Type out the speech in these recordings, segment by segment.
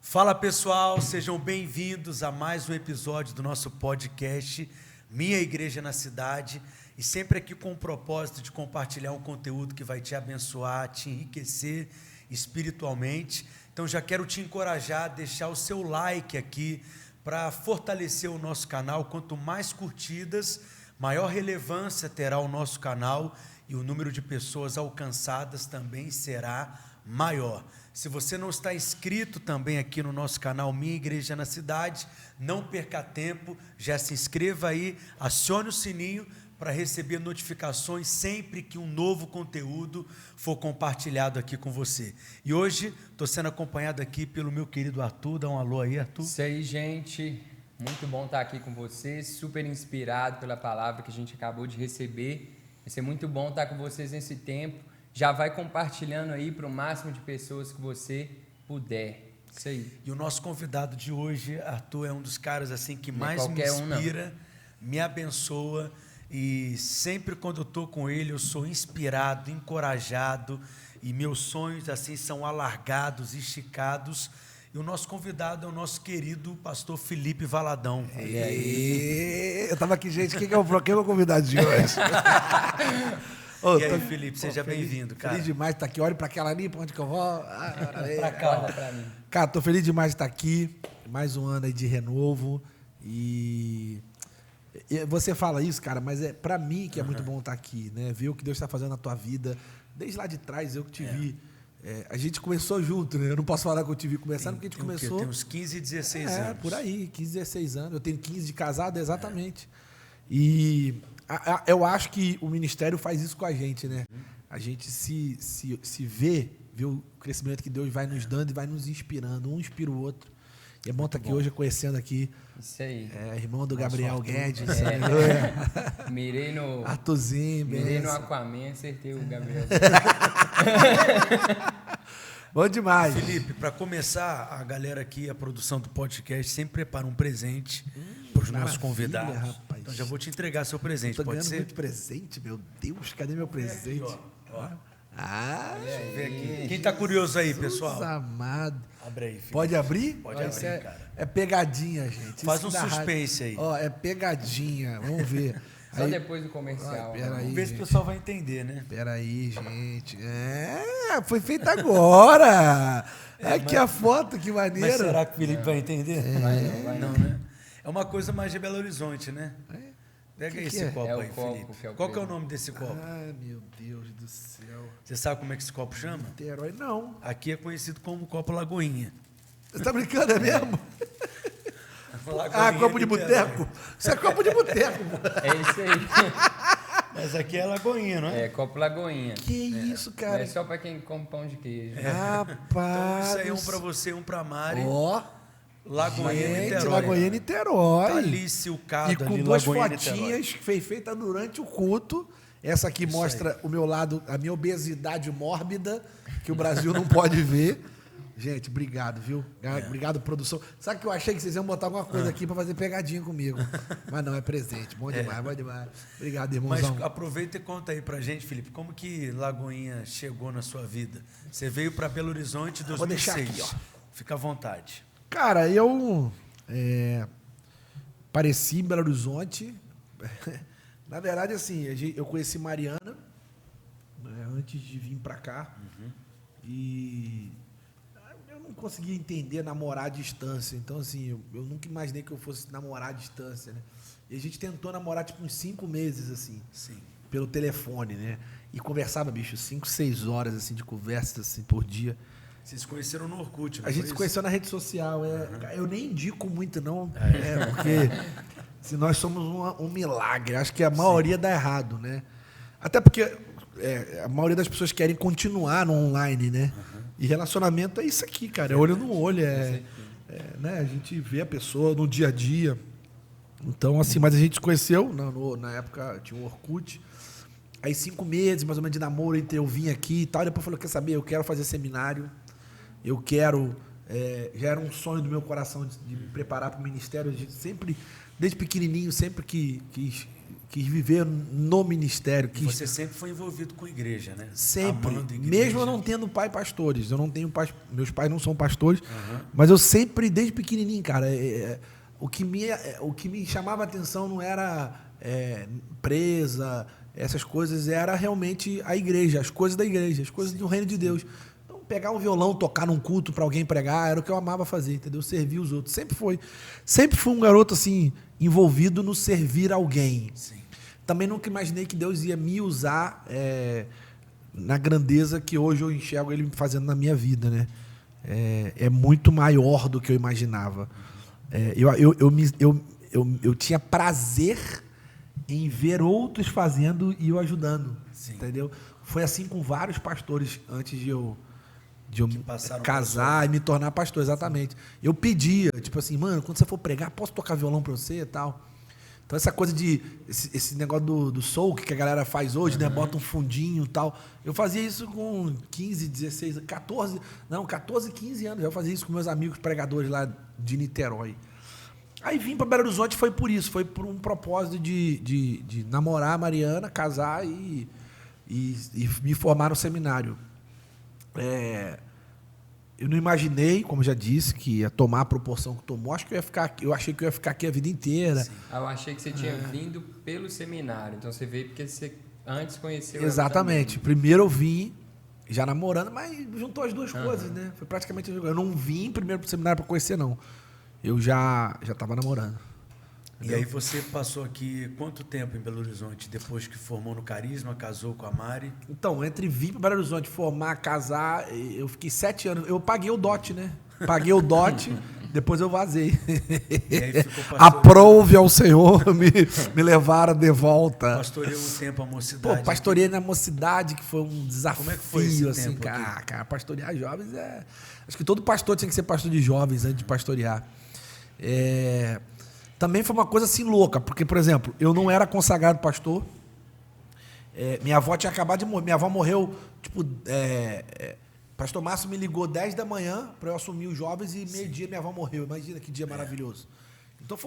Fala pessoal, sejam bem-vindos a mais um episódio do nosso podcast Minha Igreja na Cidade, e sempre aqui com o propósito de compartilhar um conteúdo que vai te abençoar, te enriquecer espiritualmente. Então já quero te encorajar a deixar o seu like aqui para fortalecer o nosso canal. Quanto mais curtidas, maior relevância terá o nosso canal e o número de pessoas alcançadas também será maior. Se você não está inscrito também aqui no nosso canal Minha Igreja na Cidade, não perca tempo, já se inscreva aí, acione o sininho para receber notificações sempre que um novo conteúdo for compartilhado aqui com você. E hoje estou sendo acompanhado aqui pelo meu querido Arthur. Dá um alô aí, Arthur. Isso aí, gente. Muito bom estar aqui com vocês, super inspirado pela palavra que a gente acabou de receber. Vai ser muito bom estar com vocês nesse tempo. Já vai compartilhando aí para o máximo de pessoas que você puder. Isso aí. E o nosso convidado de hoje, Arthur, é um dos caras assim que mais me inspira, me abençoa, e sempre quando eu estou com ele eu sou inspirado, encorajado, e meus sonhos assim são alargados, esticados. E o nosso convidado é o nosso querido pastor Felipe Valadão. E aí? Eu estava aqui, gente, quem é o convidado de hoje? E aí, Felipe, seja bem-vindo, cara. Feliz demais de estar aqui. Olha para aquela ali, para onde que eu vou. Para cá, olha para mim. Cara, estou feliz demais de estar aqui. Mais um ano aí de renovo. E você fala isso, cara, mas é para mim que é muito bom estar aqui, né? Ver o que Deus está fazendo na tua vida. Desde lá de trás, eu que te vi. A gente começou junto, né? Eu não posso falar que eu te vi começando, porque a gente começou... Tem uns 15, 16 anos. Por aí, 15, 16 anos. Eu tenho 15 de casado, exatamente. E eu acho que o ministério faz isso com a gente, né? A gente se vê o crescimento que Deus vai nos dando e vai nos inspirando. Um inspira o outro. E é bom estar aqui hoje, conhecendo aqui. Isso aí. Irmão do Gabriel Guedes. Mirei no... Arthurzinho. Mirei no Aquaman, acertei o Gabriel. Bom demais. Felipe, para começar, a galera aqui, a produção do podcast, sempre prepara um presente para os nossos convidados. Rapaz. Então já vou te entregar seu presente, pode ser? Muito presente, meu Deus, cadê meu presente? Aqui, ó. Deixa eu ver aqui. Quem está curioso aí, Jesus pessoal? Amado. Abre aí, Felipe. Pode abrir? Pode abrir, cara. É pegadinha, gente. Faz um suspense aí. É pegadinha, vamos ver. Só aí, depois do comercial. Vamos ver se o pessoal vai entender, né? Peraí, gente. Foi feita agora. Aqui a foto, que maneiro. Mas será que o Felipe vai entender? Não, né? É uma coisa mais de Belo Horizonte, né? Pega esse copo aí, Felipe. Qual que é o nome desse copo? Ai, meu Deus do céu. Você sabe como é que esse copo chama? Niterói, não. Aqui é conhecido como copo Lagoinha. Você tá brincando, é mesmo? Copo de boteco? Isso é copo de boteco. É isso aí. Mas aqui é Lagoinha, não é? É, copo Lagoinha. Que isso, cara? É só para quem come pão de queijo. Rapaz. Então isso aí é um para você, um para Mari. Lagoinha, Niterói. Lagoinha, Niterói. Tá ali silcado. E com ali, duas Lagoinha, fotinhas que foi feita durante o culto. Essa aqui mostra o meu lado, a minha obesidade mórbida, que o Brasil não pode ver. Gente, obrigado, viu? Obrigado, produção. Sabe que eu achei que vocês iam botar alguma coisa aqui para fazer pegadinha comigo. Mas não, é presente. Bom demais, bom demais. Obrigado, irmãozão. Mas aproveita e conta aí pra gente, Felipe, como que Lagoinha chegou na sua vida? Você veio para Belo Horizonte em 2006. Vou deixar aqui, ó. Fica à vontade. Cara, eu apareci em Belo Horizonte. Na verdade, assim, eu conheci Mariana, né, antes de vir para cá. E eu não conseguia entender namorar à distância. Então, assim, eu nunca imaginei que eu fosse namorar à distância, né? E a gente tentou namorar, tipo, uns 5 meses, assim. Sim. Pelo telefone, né? E conversava, bicho, 5, 6 horas, assim, de conversa, assim, por dia. Vocês se conheceram no Orkut, não A gente se conheceu na rede social. Eu nem indico muito, não. Porque se nós somos um milagre. Acho que a maioria dá errado, né? Até porque a maioria das pessoas querem continuar no online, né? E relacionamento é isso aqui, cara. É olho no olho. Né? A gente vê a pessoa no dia a dia. Então, assim, mas a gente se conheceu, na época tinha um Orkut. Aí 5 meses, mais ou menos, de namoro, entre eu vim aqui e tal. Depois falou, quer saber, eu quero fazer seminário. Eu quero... já era um sonho do meu coração de me preparar para o ministério. Sempre, desde pequenininho, sempre quis quis viver no ministério. Você sempre foi envolvido com a igreja, né? Sempre. Amando a igreja. Mesmo eu não tendo pai pastores. Eu não tenho meus pais não são pastores, mas eu sempre, desde pequenininho, cara, o que me chamava a atenção não era empresa, essas coisas, era realmente a igreja, as coisas da igreja, as coisas do reino de Deus. Então, pegar um violão, tocar num culto para alguém pregar, era o que eu amava fazer, entendeu? Servir os outros. Sempre fui um garoto assim, envolvido no servir alguém. Sim. Também nunca imaginei que Deus ia me usar na grandeza que hoje eu enxergo Ele fazendo na minha vida, né? É muito maior do que eu imaginava. Eu tinha prazer em ver outros fazendo e eu ajudando. Sim. Entendeu? Foi assim com vários pastores antes de eu casar e me tornar pastor, exatamente. Eu pedia, tipo assim, mano, quando você for pregar, posso tocar violão para você e tal? Então essa coisa esse negócio do soul que a galera faz hoje, né? Bota um fundinho e tal. Eu fazia isso com 15, 16, 14, 15 anos. Eu fazia isso com meus amigos pregadores lá de Niterói. Aí vim para Belo Horizonte, foi por isso, foi por um propósito de namorar a Mariana, casar e me formar no seminário. Eu não imaginei, como já disse, que ia tomar a proporção que tomou. Eu achei que eu ia ficar aqui a vida inteira. Sim. Eu achei que você tinha vindo pelo seminário, então você veio porque você antes conheceu. Exatamente. Primeiro eu vim já namorando, mas juntou as duas coisas, né? Foi praticamente. Eu não vim primeiro para o seminário para conhecer, não. Eu já estava namorando. Entendeu? E aí você passou aqui quanto tempo em Belo Horizonte? Depois que formou no Carisma, casou com a Mari? Então, entre vir para Belo Horizonte, formar, casar, eu fiquei 7 anos. Eu paguei o dote, né? Paguei o dote, depois eu vazei. E aí ficou Aprove ao Senhor me levar de volta. Pastoreou um tempo a mocidade. Pô, pastorei na mocidade, que foi um desafio. Como é que foi esse assim, tempo cara, pastorear jovens Acho que todo pastor tinha que ser pastor de jovens antes de pastorear. Também foi uma coisa assim louca, porque, por exemplo, eu não era consagrado pastor. Minha avó tinha acabado de morrer. Minha avó morreu, tipo, pastor Márcio me ligou 10 da manhã para eu assumir os jovens e meio-dia minha avó morreu. Imagina que dia maravilhoso. Então,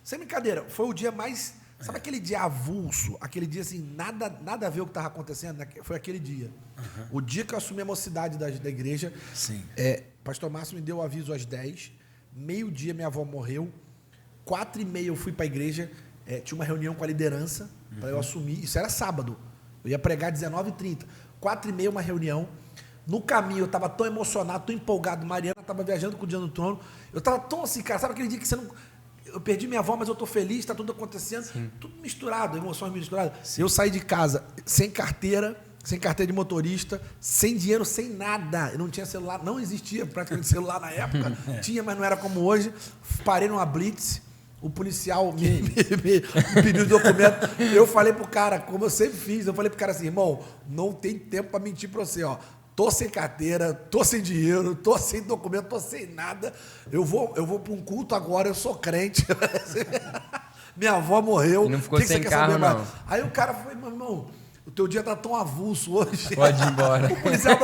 sem brincadeira, foi o dia mais... Sabe aquele dia avulso? Aquele dia assim, nada a ver o que estava acontecendo? Foi aquele dia. O dia que eu assumi a mocidade da igreja, pastor Márcio me deu o aviso às 10, meio-dia minha avó morreu, 4h30 eu fui para a igreja, tinha uma reunião com a liderança para eu assumir, isso era sábado, eu ia pregar 19h30, 4h30 uma reunião, no caminho eu estava tão emocionado, tão empolgado, Mariana estava viajando com o Dia no Trono, eu estava tão assim, cara, sabe aquele dia que você não... Eu perdi minha avó, mas eu estou feliz, está tudo acontecendo, Sim. Tudo misturado, emoções misturadas. Sim. Eu saí de casa sem carteira de motorista, sem dinheiro, sem nada. Eu não tinha celular, não existia praticamente celular na época. Tinha, mas não era como hoje. Parei numa blitz, o policial me pediu o documento. Eu falei pro cara, como eu sempre fiz, eu falei pro cara assim, irmão, não tem tempo para mentir para você, ó. Tô sem carteira, tô sem dinheiro, tô sem documento, tô sem nada. Eu vou para um culto agora, eu sou crente. Minha avó morreu. E não ficou sem carro, não. Aí o cara foi, meu irmão, o teu dia tá tão avulso hoje. Pode ir embora. O policial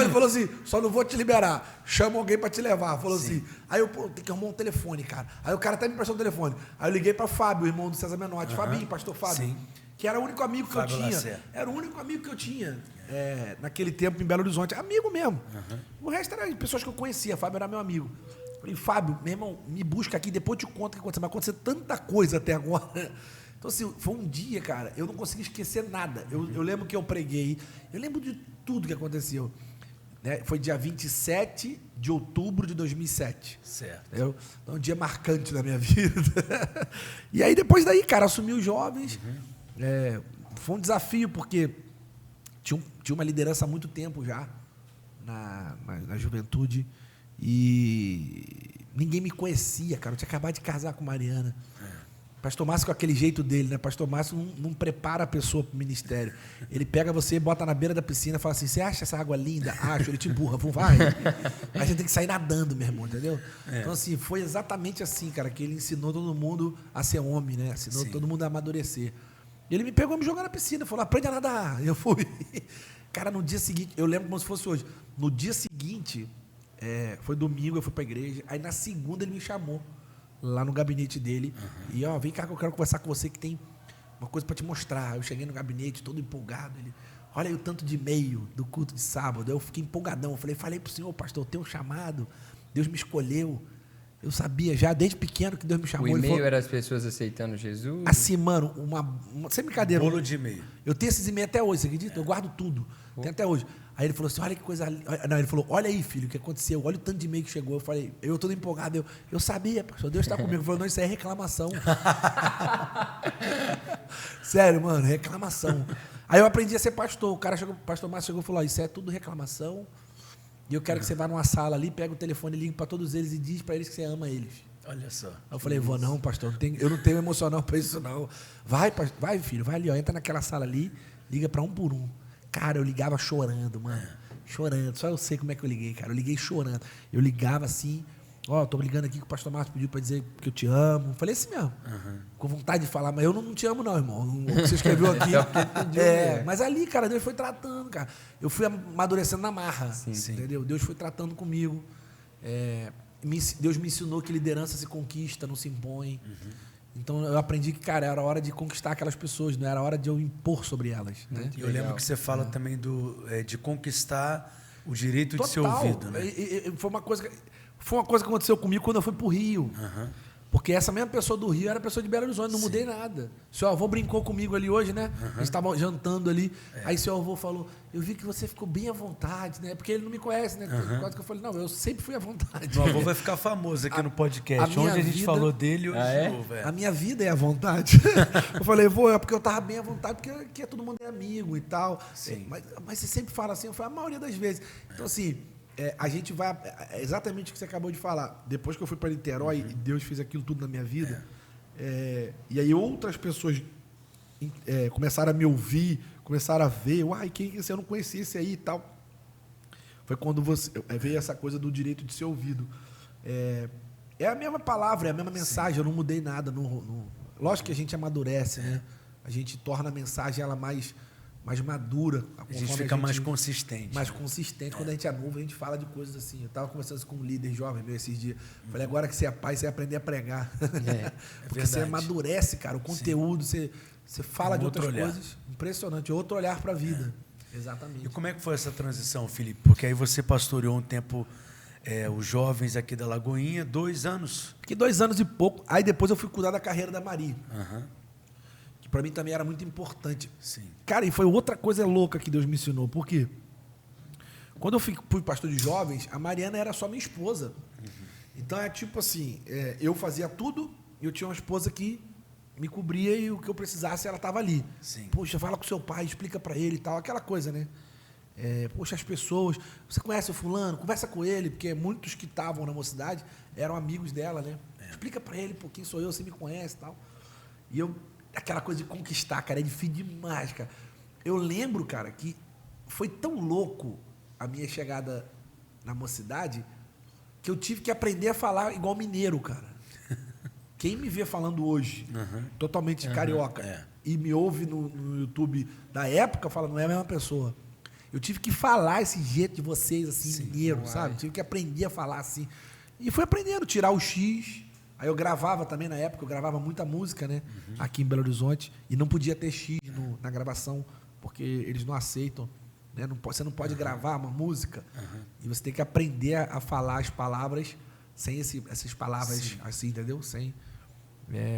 ele falou assim, só não vou te liberar. Chama alguém para te levar. Falou Sim. assim. Aí eu, tem que arrumar um telefone, cara. Aí o cara até me prestou um telefone. Aí eu liguei para Fábio, irmão do César Menotti. Fabinho, pastor Fábio. Sim. Que era o único amigo que Fábio eu tinha. Lacerda. Era o único amigo que eu tinha naquele tempo em Belo Horizonte. Amigo mesmo. O resto era pessoas que eu conhecia. Fábio era meu amigo. Falei, Fábio, meu irmão, me busca aqui, depois eu te conto o que aconteceu. Vai acontecer tanta coisa até agora. Então, assim, foi um dia, cara, eu não consegui esquecer nada. Eu lembro que eu preguei, eu lembro de tudo que aconteceu. Né? Foi dia 27 de outubro de 2007. Certo. Então, um dia marcante na minha vida. E aí, depois daí, cara, assumi os jovens. Foi um desafio, porque tinha uma liderança há muito tempo já na juventude e ninguém me conhecia, cara. Eu tinha acabado de casar com Mariana. Pastor Márcio com aquele jeito dele, né? Pastor Márcio não prepara a pessoa para o ministério. Ele pega você, bota na beira da piscina e fala assim, você acha essa água linda? Acho. Ele te empurra, vai. A gente tem que sair nadando, meu irmão, entendeu? Então, assim, foi exatamente assim, cara, que ele ensinou todo mundo a ser homem, né? Ensinou Sim. todo mundo a amadurecer. E ele me pegou e me jogou na piscina, falou, aprende a nadar. Eu fui. Cara, no dia seguinte, eu lembro como se fosse hoje, no dia seguinte, foi domingo, eu fui para a igreja, aí na segunda ele me chamou lá no gabinete dele, e ó, vem cá que eu quero conversar com você, que tem uma coisa para te mostrar. Eu cheguei no gabinete todo empolgado. Ele, olha aí o tanto de e-mail do culto de sábado. Eu fiquei empolgadão. Eu falei para o senhor, pastor, eu tenho um chamado. Deus me escolheu. Eu sabia já, desde pequeno, que Deus me chamou. O e-mail era as pessoas aceitando Jesus? Assim, mano, sem brincadeira. Bolo de e-mail. Eu tenho esses e-mails até hoje, você acredita? Eu guardo tudo. Tem até hoje. Aí ele falou assim, olha que coisa... Não, ele falou, olha aí, filho, o que aconteceu. Olha o tanto de e-mail que chegou. Eu falei, eu todo empolgado. Eu sabia, pastor, Deus está comigo. Ele falou, não, isso aí é reclamação. Sério, mano, reclamação. Aí eu aprendi a ser pastor. O cara chegou, o pastor Márcio chegou e falou, isso é tudo reclamação. E eu quero que você vá numa sala ali, pega o telefone, ligue para todos eles e diz para eles que você ama eles. Olha só. Aí eu falei, vou não, pastor, eu não tenho emocional para isso não. Vai, filho, vai ali, ó, entra naquela sala ali, liga para um por um. Cara, eu ligava chorando, mano. Chorando. Só eu sei como é que eu liguei, cara. Eu liguei chorando. Eu ligava assim, ó, tô ligando aqui que o pastor Márcio pediu para dizer que eu te amo. Falei assim mesmo. Com vontade de falar, mas eu não te amo não, irmão. O que você escreveu aqui. Mas ali, cara, Deus foi tratando, cara. Eu fui amadurecendo na marra, entendeu? Deus foi tratando comigo. Deus me ensinou que liderança se conquista, não se impõe. Então eu aprendi que, cara, era hora de conquistar aquelas pessoas, não era hora de eu impor sobre elas. Né? Eu lembro que você fala também de conquistar o direito de ser ouvido. Né? Foi uma coisa que aconteceu comigo quando eu fui para o Rio. Porque essa mesma pessoa do Rio era pessoa de Belo Horizonte, não mudei nada. Seu avô brincou comigo ali hoje, né? A gente estava jantando ali. Aí seu avô falou, eu vi que você ficou bem à vontade, né? Porque ele não me conhece, né? Quase que eu falei, não, eu sempre fui à vontade. Meu avô vai ficar famoso aqui no podcast. Onde a gente falou dele hoje de novo. A minha vida é à vontade. Eu falei, vô, é porque eu estava bem à vontade, porque aqui todo mundo é amigo e tal. Mas você sempre fala assim, eu falei, a maioria das vezes. Então, assim... a gente vai... exatamente o que você acabou de falar. Depois que eu fui para Niterói e Deus fez aquilo tudo na minha vida, e aí outras pessoas começaram a me ouvir, começaram a ver, uai, quem que eu não conhecia esse aí e tal. Foi quando veio essa coisa do direito de ser ouvido. É a mesma palavra, é a mesma mensagem, eu não mudei nada. Lógico que a gente amadurece, né? A gente torna a mensagem ela mais madura. A gente fica mais consistente. Mais consistente. Quando a gente é novo, a gente fala de coisas assim. Eu estava conversando com um líder jovem meu esses dias. Falei, agora que você é pai, você vai aprender a pregar. Porque você amadurece, cara, o conteúdo, você fala de outras coisas. Impressionante. Outro olhar para a vida. Exatamente. E como é que foi essa transição, Felipe? Porque aí você pastoreou um tempo os jovens aqui da Lagoinha, 2 anos. Fiquei 2 anos e pouco. Aí depois eu fui cuidar da carreira da Mari. Que para mim também era muito importante. Cara, e foi outra coisa louca que Deus me ensinou. Por quê? Quando eu fui pastor de jovens, a Mariana era só minha esposa. Então é tipo assim, eu fazia tudo e eu tinha uma esposa que me cobria e o que eu precisasse ela estava ali. Poxa, fala com seu pai, explica para ele e tal, aquela coisa, né? Poxa, as pessoas, você conhece o fulano? Conversa com ele, porque muitos que estavam na mocidade eram amigos dela, né? Explica para ele, pô, quem sou eu, você me conhece e tal. E aquela coisa de conquistar, cara, é difícil demais, cara. Eu lembro, cara, que foi tão louco a minha chegada na mocidade que eu tive que aprender a falar igual mineiro, cara. Quem me vê falando hoje, totalmente carioca, e me ouve no YouTube da época, fala, não é a mesma pessoa. Eu tive que falar esse jeito de vocês, assim, mineiro, sabe? Tive que aprender a falar assim. E fui aprendendo, tirar o X. Aí eu gravava também na época, eu gravava muita música, né? Aqui em Belo Horizonte. E não podia ter X na gravação, porque eles não aceitam. Né? Você não pode gravar uma música. E você tem que aprender a falar as palavras sem essas palavras assim, entendeu?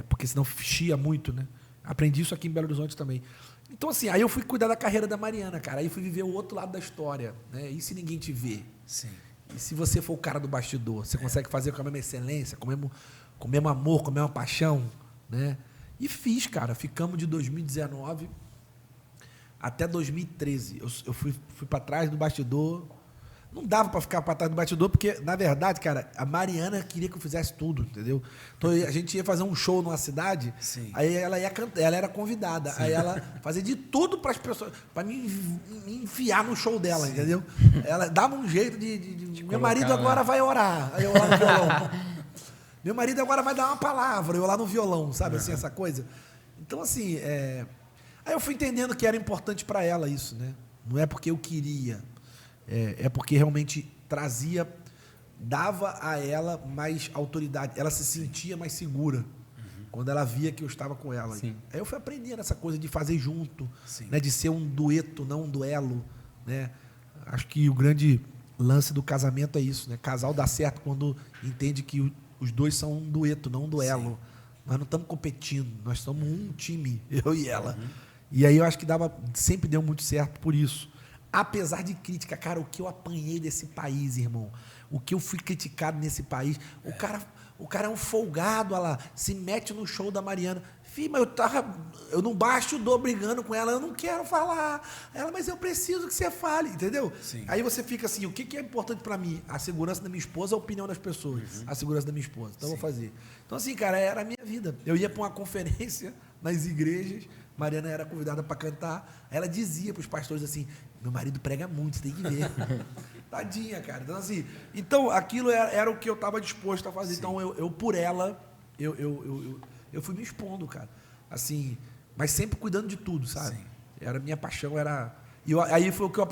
Porque senão chia muito, né? Aprendi isso aqui em Belo Horizonte também. Então, assim, aí eu fui cuidar da carreira da Mariana, cara. Aí fui viver o outro lado da história. Né? E se ninguém te vê? E se você for o cara do bastidor? Você consegue fazer com a mesma excelência, com o mesmo amor, com a mesma paixão, né? E fiz, cara. Ficamos de 2019 até 2013. Eu fui para trás do bastidor. Não dava para ficar para trás do bastidor, porque, na verdade, cara, a Mariana queria que eu fizesse tudo, entendeu? Então, a gente ia fazer um show numa cidade, aí ela ia cantar, ela era convidada, aí ela fazia de tudo para as pessoas, para me enfiar no show dela, entendeu? Ela dava um jeito de meu marido agora vai orar, aí eu lá no violão. Meu marido agora vai dar uma palavra, eu lá no violão, sabe assim, essa coisa? Então, assim, aí eu fui entendendo que era importante para ela isso, né? Não é porque eu queria, é porque realmente dava a ela mais autoridade, ela se sentia mais segura. quando ela via que eu estava com ela. Sim. Aí eu fui aprendendo essa coisa de fazer junto, Sim. né, de ser um dueto, não um duelo, né? Acho que o grande lance do casamento é isso, né? Casal dá certo quando entende que os dois são um dueto, não um duelo. Sim. Nós não estamos competindo, nós somos um time, eu e ela. E aí eu acho que sempre deu muito certo por isso. Apesar de crítica, cara, o que eu apanhei desse país, irmão, o que eu fui criticado nesse país, o cara é um folgado, olha lá, se mete no show da Mariana. Filho, mas eu não baixo dou brigando com ela, eu não quero falar. Ela, mas eu preciso que você fale, entendeu? Sim. Aí você fica assim, o que é importante para mim? A segurança da minha esposa, a opinião das pessoas. A segurança da minha esposa. Então eu vou fazer. Então assim, cara, era a minha vida. Eu ia para uma conferência nas igrejas, Mariana era convidada para cantar, ela dizia para os pastores assim, meu marido prega muito, você tem que ver. Tadinha, cara. Então assim, aquilo era o que eu estava disposto a fazer. Sim. Então eu por ela, eu fui me expondo, cara. Assim, mas sempre cuidando de tudo, sabe? Sim. Era minha paixão, era... aí foi o que eu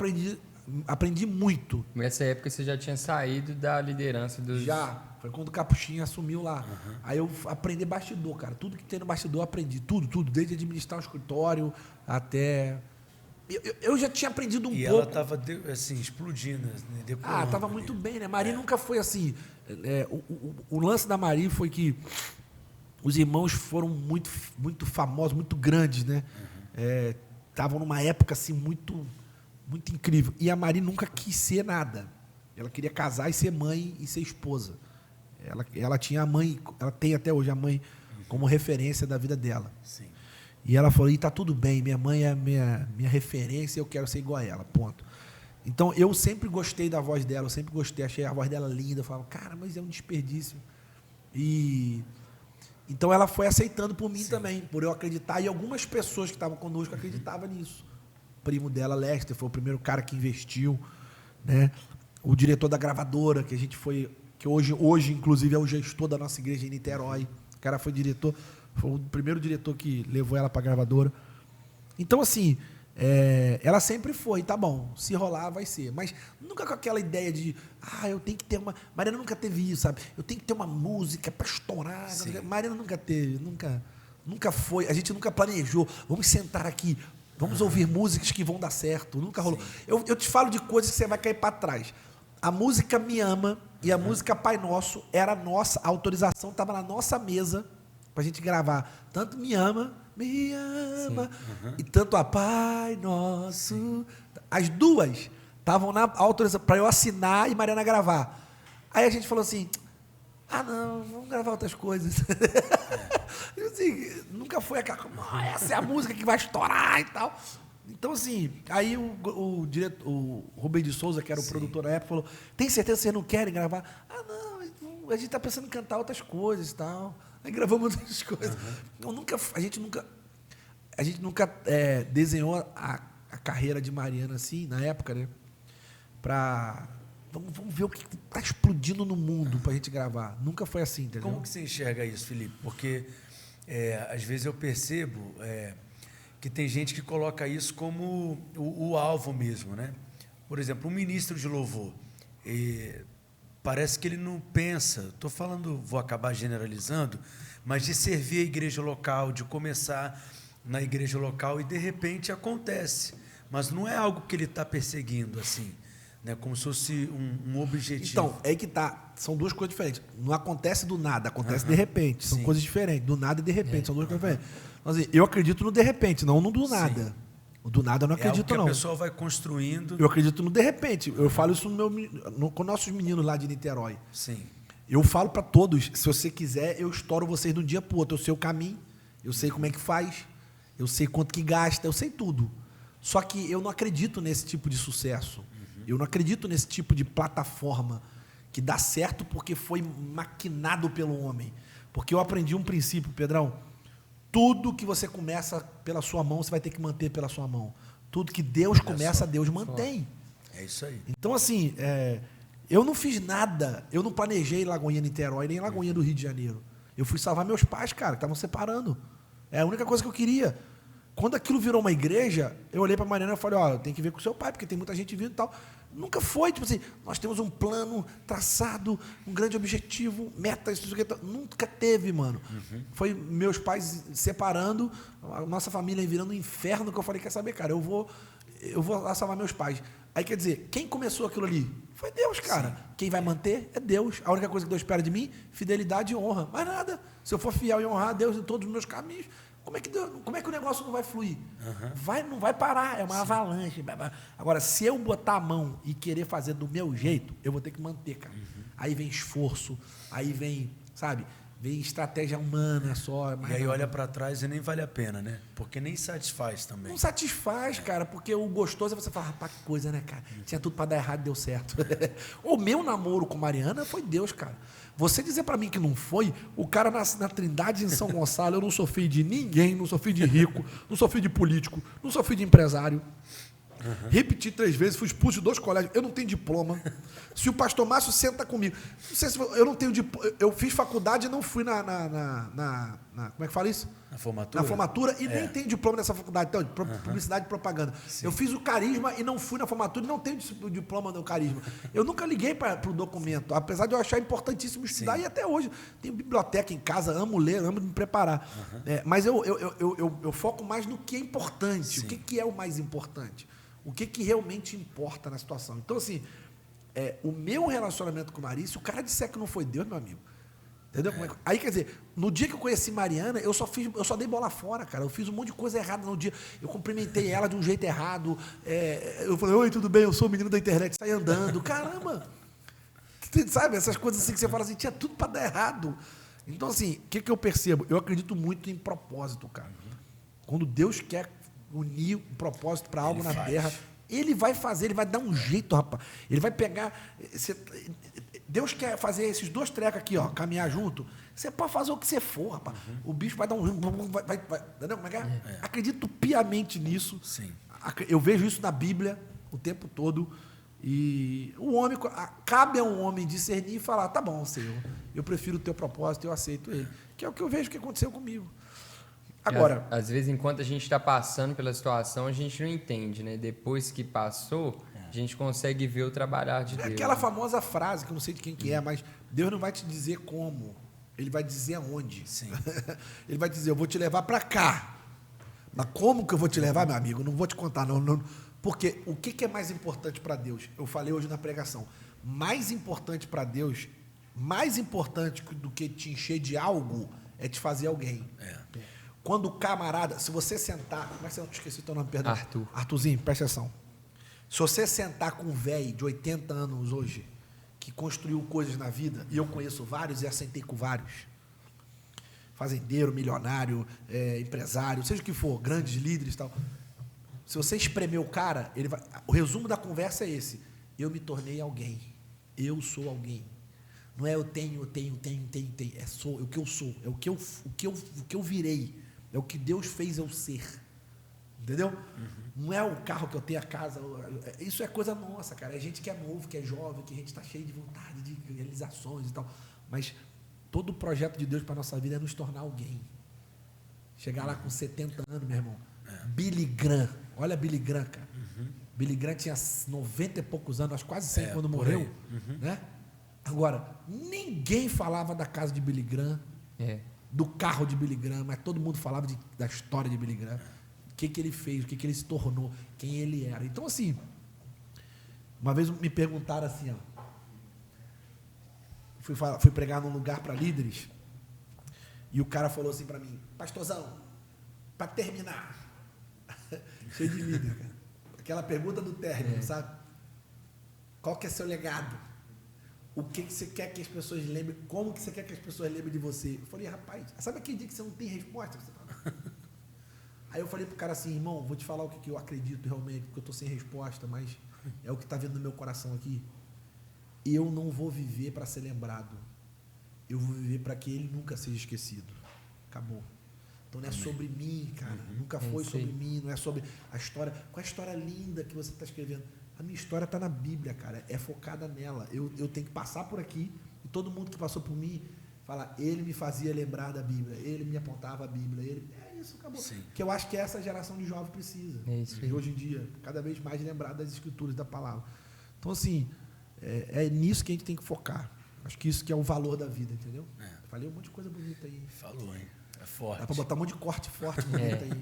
aprendi muito. Nessa época você já tinha saído da liderança dos... Já, foi quando o Capuchinho assumiu lá. Aí eu aprendi bastidor, cara. Tudo que tem no bastidor eu aprendi. Tudo. Desde administrar um escritório até... Eu já tinha aprendido um pouco. E ela estava, assim, explodindo, né? Decolando estava ali. muito bem, né? Mari nunca foi assim... O lance da Mari foi que os irmãos foram muito, muito famosos, muito grandes, né? Estavam numa época assim muito, muito incrível. E a Mari nunca quis ser nada. Ela queria casar e ser mãe e ser esposa. Ela tinha a mãe, ela tem até hoje a mãe como referência da vida dela. Sim. E ela falou, e tá tudo bem, minha mãe é minha referência, eu quero ser igual a ela, ponto. Então, eu sempre gostei da voz dela, eu sempre gostei, achei a voz dela linda, eu falava, cara, mas é um desperdício. Então, ela foi aceitando por mim também, por eu acreditar, e algumas pessoas que estavam conosco acreditavam nisso. O primo dela, Lester, foi o primeiro cara que investiu, né? O diretor da gravadora, que a gente foi, que hoje inclusive, é o gestor da nossa igreja em Niterói. O cara foi diretor, foi o primeiro diretor que levou ela para a gravadora. Então, assim, ela sempre foi, tá bom, se rolar, vai ser. Mas nunca com aquela ideia de, eu tenho que ter uma... Mariana nunca teve isso, sabe? Eu tenho que ter uma música para estourar. Mariana nunca teve, nunca foi. A gente nunca planejou. Vamos sentar aqui, vamos ouvir músicas que vão dar certo. Nunca rolou. Eu te falo de coisas que você vai cair para trás. A música Me Ama e a música Pai Nosso era nossa, a autorização estava na nossa mesa para a gente gravar. Tanto Me Ama, e tanto a Pai Nosso. Sim. As duas estavam na autorização para eu assinar e Mariana gravar. Aí a gente falou assim, não, vamos gravar outras coisas. Assim, nunca foi aquela, essa é a música que vai estourar e tal. Então, assim, aí o Rubem de Souza, que era o produtor na época, falou, tem certeza que vocês não querem gravar? Não, a gente está pensando em cantar outras coisas e tal. Aí gravamos outras coisas. A gente nunca desenhou a carreira de Mariana assim, na época, né? Vamos ver o que está explodindo no mundo para a gente gravar. Nunca foi assim, entendeu? Como que você enxerga isso, Felipe? Porque, às vezes, eu percebo... que tem gente que coloca isso como o alvo mesmo, né? Por exemplo, um ministro de louvor, parece que ele não pensa, estou falando, vou acabar generalizando, mas de servir a igreja local, de começar na igreja local e de repente acontece, mas não é algo que ele está perseguindo assim, né? Como se fosse um objetivo. Então, é que tá, são duas coisas diferentes. Não acontece do nada, acontece de repente, são coisas diferentes, do nada e de repente, são duas coisas diferentes. Assim, eu acredito no de repente, não no do nada. O do nada eu não acredito, algo que não. A pessoa vai construindo. Eu acredito no de repente. Eu falo isso com nossos meninos lá de Niterói. Sim. Eu falo para todos, se você quiser, eu estouro vocês de um dia para o outro. Eu sei o caminho, eu sei como é que faz, eu sei quanto que gasta, eu sei tudo. Só que eu não acredito nesse tipo de sucesso. Eu não acredito nesse tipo de plataforma que dá certo porque foi maquinado pelo homem. Porque eu aprendi um princípio, Pedrão. Tudo que você começa pela sua mão, você vai ter que manter pela sua mão. Tudo que Deus começa, Deus mantém. É isso aí. Então, assim, eu não fiz nada. Eu não planejei Lagoinha Niterói, nem Lagoinha do Rio de Janeiro. Eu fui salvar meus pais, cara, que estavam separando. É a única coisa que eu queria. Quando aquilo virou uma igreja, eu olhei para a Mariana e falei, ó, tem que ver com o seu pai, porque tem muita gente vindo e tal. Nunca foi, tipo assim, nós temos um plano traçado, um grande objetivo, metas, nunca teve, mano. Foi meus pais separando, a nossa família virando um inferno, que eu falei, quer saber, cara, eu vou lá salvar meus pais. Aí, quer dizer, quem começou aquilo ali? Foi Deus, cara. Sim. Quem vai manter é Deus. A única coisa que Deus espera de mim, fidelidade e honra. Mais nada. Se eu for fiel e honrar a Deus em todos os meus caminhos, como é que o negócio não vai fluir? Não vai parar, é uma avalanche. Agora, se eu botar a mão e querer fazer do meu jeito, eu vou ter que manter, cara. Aí vem esforço, aí vem, sabe, vem estratégia humana só. E aí olha para trás e nem vale a pena, né? Porque nem satisfaz também. Não satisfaz, cara, porque o gostoso é você falar, rapaz, que coisa, né, cara? Tinha tudo para dar errado e deu certo. O meu namoro com Mariana foi Deus, cara. Você dizer para mim que não foi, o cara nasce na Trindade em São Gonçalo, eu não sou filho de ninguém, não sou filho de rico, não sou filho de político, não sou filho de empresário. Repeti 3 vezes, fui expulso de 2 colégios, eu não tenho diploma. Se o pastor Márcio senta comigo, não sei se eu não tenho diploma, eu fiz faculdade e não fui na como é que fala isso? Na formatura? Na formatura e nem tenho diploma nessa faculdade, então, publicidade e propaganda. Sim. Eu fiz o carisma e não fui na formatura e não tenho diploma no carisma. Eu nunca liguei para o documento, apesar de eu achar importantíssimo estudar. Sim. E até hoje. Tenho biblioteca em casa, amo ler, amo me preparar. Mas eu foco mais no que é importante. Sim. O que é o mais importante? O que realmente importa na situação. Então, assim, o meu relacionamento com Maria, se o cara disser que não foi Deus, meu amigo, entendeu? Aí, quer dizer, no dia que eu conheci Mariana, eu só dei bola fora, cara. Eu fiz um monte de coisa errada no dia. Eu cumprimentei ela de um jeito errado. Eu falei, oi, tudo bem? Eu sou o menino da internet, saí andando. Caramba! Sabe, essas coisas assim que você fala assim, tinha tudo para dar errado. Então, assim, o que eu percebo? Eu acredito muito em propósito, cara. Quando Deus quer unir um propósito para algo na terra, ele vai fazer, ele vai dar um jeito, rapaz. Ele vai pegar... Deus quer fazer esses 2 trecos aqui, ó, caminhar junto. Você pode fazer o que você for, rapaz. O bicho vai dar um... Entendeu como é que é? Acredito piamente nisso. Sim. Eu vejo isso na Bíblia o tempo todo. E o homem... Cabe a um homem discernir e falar, tá bom, Senhor, eu prefiro o teu propósito, eu aceito ele. Que é o que eu vejo que aconteceu comigo. Agora, às vezes, enquanto a gente está passando pela situação, a gente não entende, né? Depois que passou, a gente consegue ver o trabalhar de Deus. Aquela famosa frase, que eu não sei de quem que é, mas Deus não vai te dizer como, Ele vai dizer aonde. Sim. Ele vai dizer, eu vou te levar para cá. Mas como que eu vou te levar, meu amigo? Não vou te contar, não. Porque o que é mais importante para Deus? Eu falei hoje na pregação. Mais importante para Deus, mais importante do que te encher de algo, é te fazer alguém. Quando o camarada, se você sentar... Como é que você não esqueci o teu nome, perdão? Arthur. Arthurzinho, presta atenção. Se você sentar com um velho de 80 anos hoje, que construiu coisas na vida, e eu conheço vários e assentei com vários, fazendeiro, milionário, empresário, seja o que for, grandes líderes e tal. Se você espremer o cara, o resumo da conversa é esse. Eu me tornei alguém. Eu sou alguém. Não é eu tenho. É o que eu sou. É o que eu virei. É o que Deus fez eu ser. Entendeu? Não é o carro que eu tenho, a casa. Isso é coisa nossa, cara. É gente que é novo, que é jovem, que a gente está cheio de vontade, de realizações e tal. Mas todo o projeto de Deus para a nossa vida é nos tornar alguém. Chegar lá com 70 anos, meu irmão. Billy Graham. Olha Billy Graham, cara. Billy Graham tinha 90 e poucos anos, quase 100 quando morreu. Né? Agora, ninguém falava da casa de Billy Graham, do carro de Billy Graham, mas todo mundo falava da história de Billy Graham. O que ele fez, o que ele se tornou, quem ele era. Então, assim, uma vez me perguntaram assim, ó, fui pregar num lugar para líderes, e o cara falou assim para mim, pastorzão, para terminar, cheio de líder, cara. Aquela pergunta do término, sabe? Qual que é seu legado? O que você quer que as pessoas lembrem? Como que você quer que as pessoas lembrem de você? Eu falei, rapaz, sabe aquele dia que você não tem resposta? Você fala... Aí eu falei pro cara assim, irmão, vou te falar o que eu acredito realmente, porque eu estou sem resposta, mas é o que está vindo no meu coração aqui. Eu não vou viver para ser lembrado. Eu vou viver para que ele nunca seja esquecido. Acabou. Então não é sobre mim, cara. Nunca foi sobre mim, não é sobre a história. Qual é a história linda que você está escrevendo? A minha história está na Bíblia, cara. É focada nela. Eu tenho que passar por aqui e todo mundo que passou por mim Fala, ele me fazia lembrar da Bíblia, ele me apontava a Bíblia, é isso, acabou. Sim. Que eu acho que essa geração de jovem precisa. É isso aí. De hoje em dia, cada vez mais lembrar das escrituras, da palavra. Então, assim, é nisso que a gente tem que focar. Acho que isso que é o valor da vida, entendeu? Falei um monte de coisa bonita aí. Falou, hein? É forte. Dá para botar um monte de corte forte bonito aí.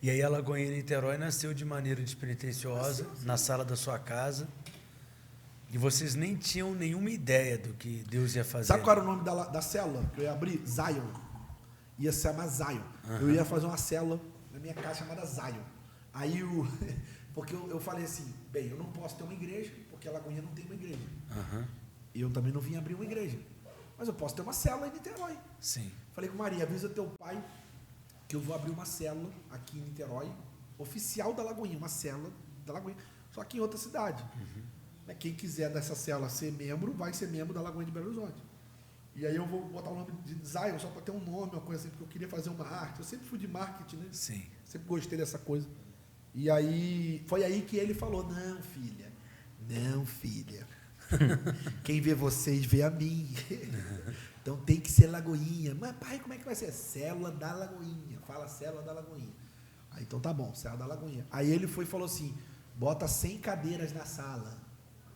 E aí a Lagoinha Niterói nasceu de maneira despretensiosa, na sala da sua casa. E vocês nem tinham nenhuma ideia do que Deus ia fazer. Sabe qual era o nome da célula que eu ia abrir? Zion. Ia se chamar Zion. Eu ia fazer uma célula na minha casa chamada Zion. Aí, porque eu falei assim, bem, eu não posso ter uma igreja, porque a Lagoinha não tem uma igreja. Eu também não vim abrir uma igreja. Mas eu posso ter uma célula em Niterói. Sim. Falei com Maria, avisa teu pai que eu vou abrir uma célula aqui em Niterói, oficial da Lagoinha, uma célula da Lagoinha, só que em outra cidade. Quem quiser dessa célula ser membro, vai ser membro da Lagoinha de Belo Horizonte. E aí eu vou botar o nome de Zion, só para ter um nome, uma coisa assim, porque eu queria fazer uma arte. Eu sempre fui de marketing, né? Sim. Sempre gostei dessa coisa. E aí, foi aí que ele falou, não, filha. Quem vê vocês vê a mim. Então tem que ser Lagoinha. Mas, pai, como é que vai ser? Célula da Lagoinha. Fala Célula da Lagoinha. Aí, então tá bom, Célula da Lagoinha. Aí ele foi e falou assim, bota 100 cadeiras na sala.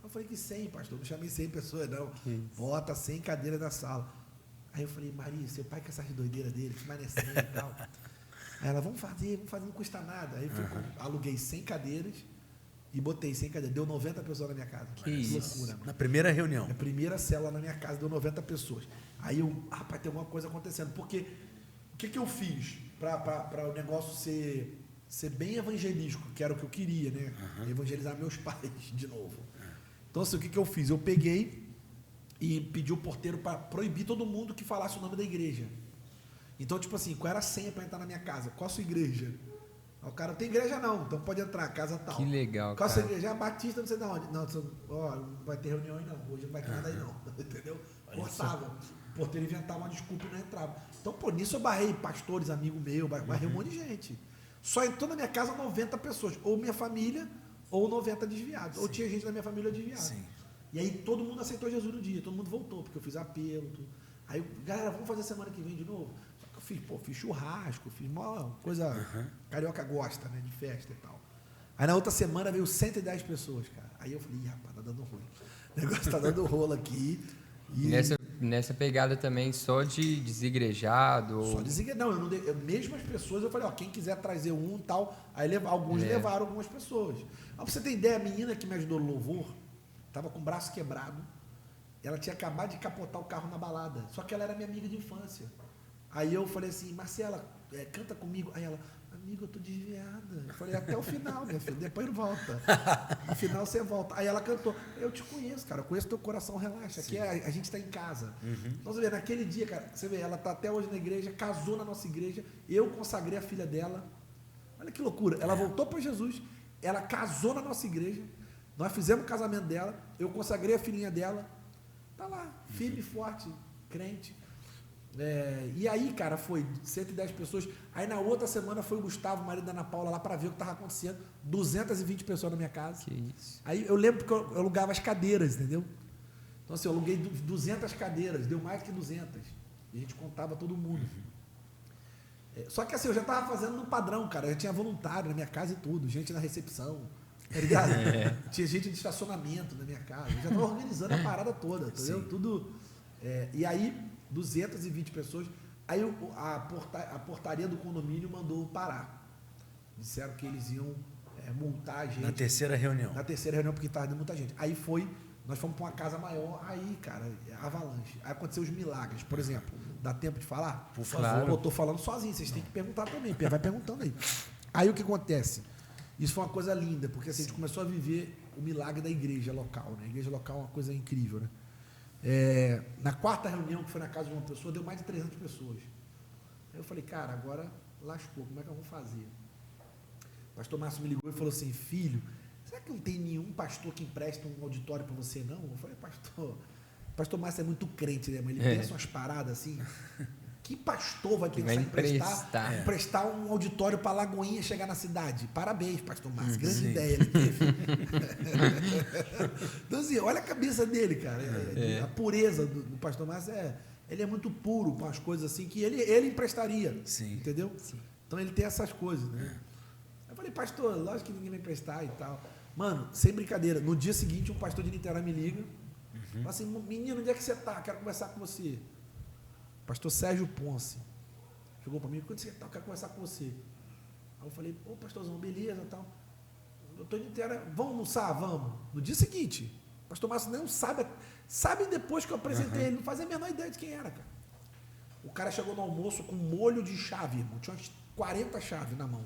Eu falei que 100, pastor, não chamei 100 pessoas, não. Bota 100 cadeiras na sala. Aí eu falei, Maria, seu pai com essas doideiras dele, que mais é 100 e tal. Aí ela, vamos fazer, não custa nada. Aí eu aluguei 100 cadeiras e botei 100 cadeiras. Deu 90 pessoas na minha casa. Que isso. Loucura, mano. Na primeira reunião. A primeira célula na minha casa deu 90 pessoas. Aí eu, rapaz, tem alguma coisa acontecendo. Porque o que eu fiz para o negócio ser bem evangelístico, que era o que eu queria, né? Evangelizar meus pais de novo. Então, assim, o que eu fiz? Eu peguei e pedi o porteiro para proibir todo mundo que falasse o nome da igreja. Então, tipo assim, qual era a senha para entrar na minha casa? Qual a sua igreja? O cara, não tem igreja não, então pode entrar, casa tal. Que legal, Qual a cara. sua igreja? Batista, não sei de onde. Não, não vai ter reunião aí não, hoje não vai ter nada aí não, entendeu? Cortava. O porteiro inventava uma desculpa e não entrava. Então, pô, nisso eu barrei pastores, amigo meu, barrei um monte de gente. Só entrou na minha casa 90 pessoas, ou minha família, ou 90 desviados. Sim. Ou tinha gente da minha família desviada. Sim. E aí todo mundo aceitou Jesus no dia, todo mundo voltou, porque eu fiz apelo. Tudo. Aí, galera, vamos fazer semana que vem de novo? Só que eu fiz churrasco, fiz uma coisa. Carioca gosta, né? De festa e tal. Aí na outra semana veio 110 pessoas, cara. Aí eu falei, rapaz, tá dando rolo. O negócio tá dando rolo aqui. E nessa pegada também só de desigrejado? Só desigrejado. Não, mesmo as pessoas, eu falei, ó, quem quiser trazer um e tal. Aí alguns levaram algumas pessoas. Pra você ter ideia, a menina que me ajudou no louvor estava com o braço quebrado. Ela tinha acabado de capotar o carro na balada. Só que ela era minha amiga de infância. Aí eu falei assim, Marcela, canta comigo. Aí ela, amigo, eu tô desviada. Eu falei, até o final, minha filha, depois volta. No final você volta. Aí ela cantou, eu te conheço, cara, eu conheço teu coração, relaxa. Aqui a gente está em casa. Então você vê, naquele dia, cara, você vê, ela está até hoje na igreja, casou na nossa igreja, eu consagrei a filha dela. Olha que loucura. Ela voltou para Jesus, ela casou na nossa igreja, nós fizemos o casamento dela, eu consagrei a filhinha dela, tá lá, firme e forte, crente. E aí, cara, foi 110 pessoas. Aí na outra semana foi o Gustavo, o marido da Ana Paula, lá para ver o que estava acontecendo. 220 pessoas na minha casa. Que isso. Aí eu lembro que eu alugava as cadeiras, entendeu? Então assim, eu aluguei 200 cadeiras, deu mais que 200. E a gente contava todo mundo. Só que assim, eu já estava fazendo no padrão, cara. Eu tinha voluntário na minha casa e tudo, gente na recepção, tá ligado? Tinha gente de estacionamento na minha casa. Eu já estava organizando a parada toda, entendeu? Sim. Tudo. E aí, 220 pessoas. Aí a portaria do condomínio mandou parar. Disseram que eles iam multar a gente. Na terceira reunião. Na terceira reunião, porque estava dando muita gente. Aí nós fomos para uma casa maior, aí, cara, avalanche. Aí aconteceu os milagres. Por exemplo, dá tempo de falar? Por favor. Claro. Eu estou falando sozinho, vocês têm que perguntar também. Vai perguntando aí. Aí o que acontece? Isso foi uma coisa linda, porque assim, a gente começou a viver o milagre da igreja local. Né? A igreja local é uma coisa incrível, né? Na quarta reunião, que foi na casa de uma pessoa, deu mais de 300 pessoas. Aí eu falei, cara, agora lascou, como é que eu vou fazer? O pastor Márcio me ligou e falou assim, filho, será que não tem nenhum pastor que empresta um auditório para você, não? Eu falei, pastor Márcio é muito crente, né? Mas ele pensa umas paradas assim. Que pastor vai pensar em emprestar um auditório para Lagoinha chegar na cidade? Parabéns, pastor Márcio. Grande ideia ele teve. Então, assim, olha a cabeça dele, cara. A pureza do pastor Márcio ele é muito puro com as coisas assim que ele emprestaria. Sim. Entendeu? Sim. Então ele tem essas coisas, né? Eu falei, pastor, lógico que ninguém vai emprestar e tal. Mano, sem brincadeira, no dia seguinte um pastor de Niterói me liga, fala assim, menino, onde é que você está? Quero conversar com você. Pastor Sérgio Ponce chegou para mim, quando você está? Quero conversar com você. Aí eu falei, ô pastorzão, beleza e tal. Eu estou de Niterói, vamos almoçar? Vamos. No dia seguinte, o pastor Márcio não sabe depois que eu apresentei ele, não fazia a menor ideia de quem era, cara. O cara chegou no almoço com molho de chave, irmão. Tinha umas 40 chaves na mão.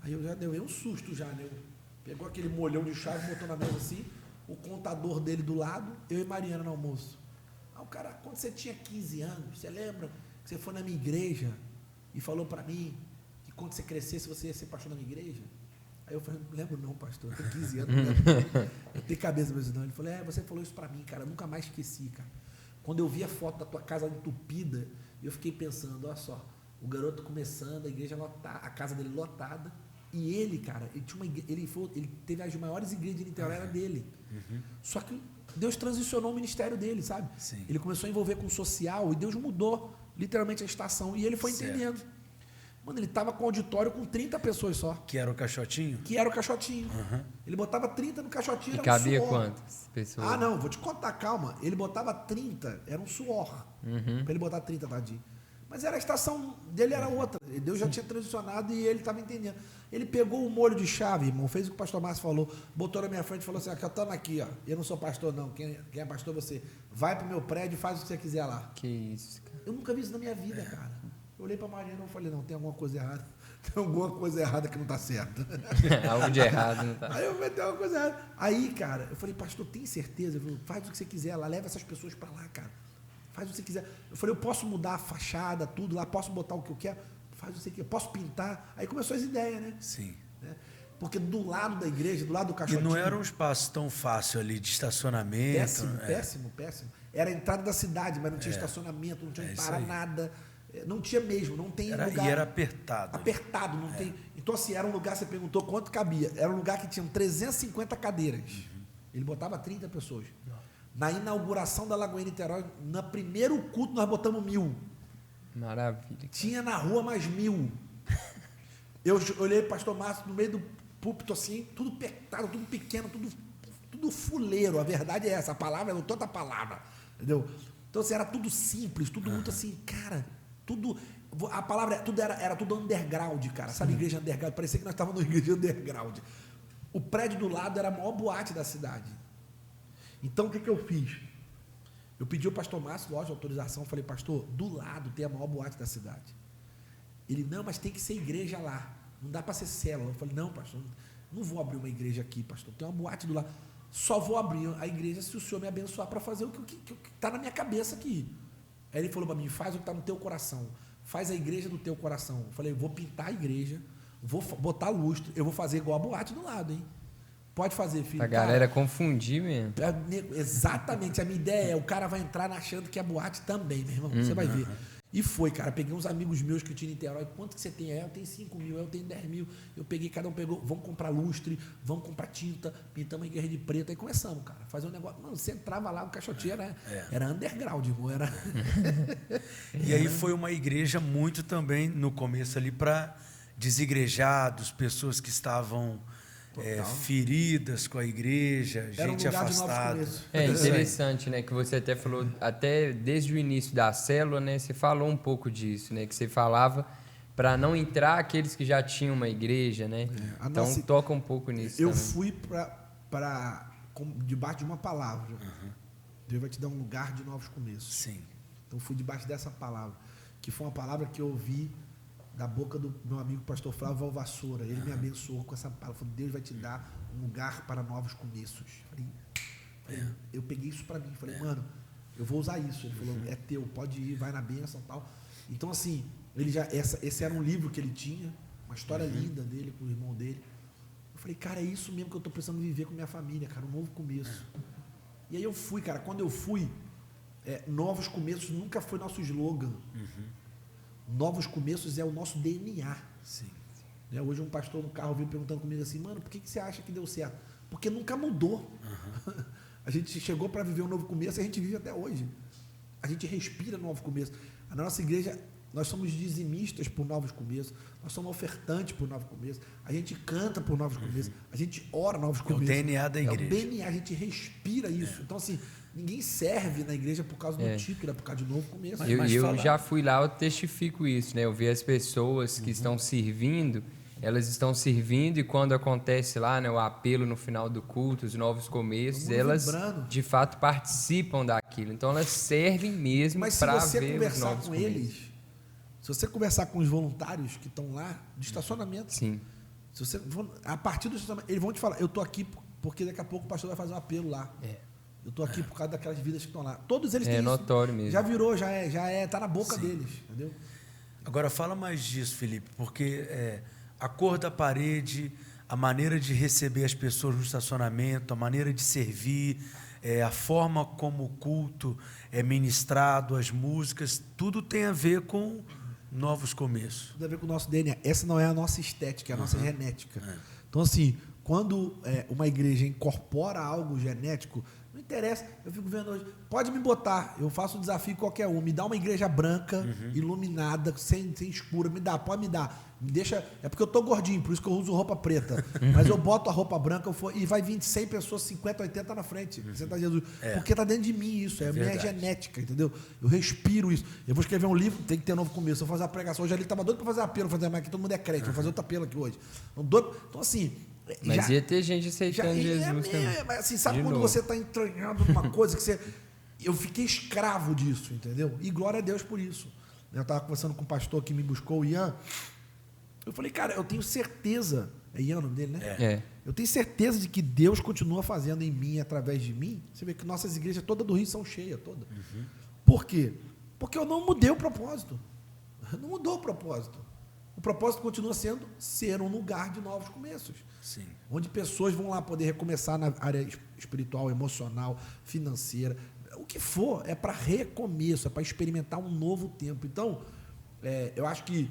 Aí eu já dei um susto já, né? Pegou aquele molhão de chave, botou na mesa assim, o contador dele do lado, eu e Mariana no almoço. Aí o cara, quando você tinha 15 anos, você lembra que você foi na minha igreja e falou para mim que quando você crescesse você ia ser pastor na minha igreja? Aí eu falei, não lembro não, pastor, eu tenho 15 anos, não lembro. Eu tenho cabeça mesmo não. Ele falou, você falou isso para mim, cara, eu nunca mais esqueci, cara. Quando eu vi a foto da tua casa entupida, eu fiquei pensando, olha só, o garoto começando, a igreja lotada, a casa dele lotada, e ele, cara, ele teve as maiores igrejas de Niterói, era dele. Só que Deus transicionou o ministério dele, sabe? Sim. Ele começou a envolver com o social e Deus mudou literalmente a estação. E ele foi entendendo. Mano, ele estava com um auditório com 30 pessoas só. Que era o caixotinho? Que era o caixotinho. Ele botava 30 no caixotinho, E era cabia suor. quantas pessoas? Ah, não, vou te contar, calma. Ele botava 30, era um suor. Para ele botar 30, tadinho. Mas era a estação dele, era outra. Deus já tinha transicionado e ele estava entendendo. Ele pegou o molho de chave, irmão, fez o que o pastor Márcio falou, botou na minha frente e falou assim, estamos aqui, ó. Eu não sou pastor, não. Quem é pastor é você. Vai pro meu prédio e faz o que você quiser lá. Que isso, cara. Eu nunca vi isso na minha vida, cara. Eu olhei para Mariana e falei, não, tem alguma coisa errada. Tem alguma coisa errada que não está certa. Algo de errado, não tá? Aí eu falei, tem alguma coisa errada. Aí, cara, eu falei, pastor, tem certeza? Ele falou, faz o que você quiser lá, leva essas pessoas para lá, cara. Faz o que você quiser. Eu falei, eu posso mudar a fachada, tudo lá, posso botar o que eu quero, faz o que você quer, posso pintar. Aí começou as ideias, né? Sim. Porque do lado da igreja, do lado do E caixotinho... não era um espaço tão fácil ali de estacionamento. Péssimo. Era a entrada da cidade, mas não tinha estacionamento, não tinha onde parar nada. Não tinha mesmo, não tem lugar... E era apertado. Apertado, não tem... Então, assim, era um lugar, você perguntou quanto cabia. Era um lugar que tinha 350 cadeiras. Ele botava 30 pessoas. Na inauguração da Lagoinha Niterói, no primeiro culto, nós botamos 1000. Maravilha. Tinha na rua mais 1000. Eu olhei o pastor Márcio no meio do púlpito, assim, tudo apertado, tudo pequeno, tudo fuleiro. A verdade é essa, a palavra é toda a palavra. Entendeu? Então, assim, era tudo simples, tudo muito assim, cara, tudo... A palavra era tudo underground, cara. Sabe, igreja underground? Parecia que nós estávamos numa igreja underground. O prédio do lado era a maior boate da cidade. Então, o que eu fiz? Eu pedi ao pastor Márcio, lógico, autorização. Falei, pastor, do lado tem a maior boate da cidade. Ele, não, mas tem que ser igreja lá. Não dá para ser célula. Eu falei, não, pastor, não vou abrir uma igreja aqui, pastor. Tem uma boate do lado. Só vou abrir a igreja se o senhor me abençoar para fazer o que está na minha cabeça aqui. Aí ele falou para mim, faz o que está no teu coração. Faz a igreja do teu coração. Eu falei, vou pintar a igreja, vou botar lustre, eu vou fazer igual a boate do lado, hein? Pode fazer, filho. A galera confundir mesmo. Exatamente. A minha ideia é, o cara vai entrar achando que é boate também, meu irmão. Você vai ver. E foi, cara. Peguei uns amigos meus que eu tinha em Niterói. Quanto que você tem? Eu tenho 5 mil, eu tenho 10 mil. Eu peguei, cada um pegou. Vamos comprar lustre, vamos comprar tinta, pintamos a igreja de preto. Aí começamos, cara. Fazer um negócio. Mano, você entrava lá, o caixotinho era underground, irmão. Era... E aí foi uma igreja muito também, no começo ali, para desigrejados, pessoas que estavam feridas com a igreja, gente afastada. É interessante, né, que você até falou, até desde o início da célula, né, você falou um pouco disso, né, que você falava para não entrar aqueles que já tinham uma igreja, né? Então toca um pouco nisso. Eu também. fui para debaixo de uma palavra. Deus vai te dar um lugar de novos começos. Sim. Então fui debaixo dessa palavra, que foi uma palavra que eu ouvi da boca do meu amigo pastor Flávio Valvassoura. Ele me abençoou com essa palavra. Falou, Deus vai te dar um lugar para novos começos. Eu peguei isso para mim. Falei, mano, eu vou usar isso. Ele falou, é teu, pode ir, vai na bênção e tal. Então, assim, esse era um livro que ele tinha, uma história linda dele, com o irmão dele. Eu falei, cara, é isso mesmo que eu estou precisando viver com minha família, cara, um novo começo. E aí eu fui, cara. Quando eu fui, novos começos nunca foi nosso slogan. Novos começos é o nosso DNA. Sim. Hoje um pastor no carro veio perguntando comigo assim, mano, por que você acha que deu certo? Porque nunca mudou. A gente chegou para viver um novo começo e a gente vive até hoje. A gente respira novo começo. Na nossa igreja, nós somos dizimistas por novos começos, nós somos ofertantes por novos começos, a gente canta por novos começos, a gente ora novos começos. É o DNA da igreja. É o DNA, a gente respira isso. Então, assim, ninguém serve na igreja por causa do título, é por causa de novo começo. Eu já fui lá, eu testifico isso, né? Eu vi as pessoas que estão servindo, elas estão servindo e quando acontece lá, né, o apelo no final do culto, os novos começos, elas vibrando. De fato participam daquilo. Então elas servem mesmo para ver os novos começos. Mas se você conversar com eles, se você conversar com os voluntários que estão lá do estacionamento, sim. Se você, a partir do estacionamento, eles vão te falar, eu estou aqui porque daqui a pouco o pastor vai fazer um apelo lá. Eu estou aqui por causa daquelas vidas que estão lá. Todos eles têm isso. Notório mesmo. Já virou, tá na boca deles, entendeu? Agora fala mais disso, Felipe, porque a cor da parede, a maneira de receber as pessoas no estacionamento, a maneira de servir, a forma como o culto é ministrado, as músicas, tudo tem a ver com novos começos. Tudo a ver com o nosso DNA. Essa não é a nossa estética, é a nossa genética. Então, assim, quando uma igreja incorpora algo genético, não interessa, eu fico vendo hoje, pode me botar, eu faço um desafio qualquer um, me dá uma igreja branca, iluminada, sem escura, pode me dar. Me deixa, é porque eu tô gordinho, por isso que eu uso roupa preta. Mas eu boto a roupa branca e vai vir 100 pessoas, 50, 80 na frente. Você tá Jesus. Porque tá dentro de mim isso, é a minha genética, entendeu? Eu respiro isso. Eu vou escrever um livro, tem que ter novo começo. Eu vou fazer a pregação. Hoje ali estava doido para fazer apelo, mas aqui todo mundo é crente, vou fazer outro apelo aqui hoje. Então, assim. Mas ia ter gente aceitando Jesus também. Mas assim, sabe quando você está entranhado numa coisa que você. Eu fiquei escravo disso, entendeu? E glória a Deus por isso. Eu estava conversando com o pastor que me buscou, o Ian. Eu falei, cara, eu tenho certeza. É Ian o nome dele, né? Eu tenho certeza de que Deus continua fazendo em mim, através de mim. Você vê que nossas igrejas todas do Rio são cheias, todas. Por quê? Porque eu não mudei o propósito. Não mudou o propósito. O propósito continua sendo ser um lugar de novos começos. Sim. Onde pessoas vão lá poder recomeçar na área espiritual, emocional, financeira. O que for, é para recomeço, é para experimentar um novo tempo. Então, eu acho que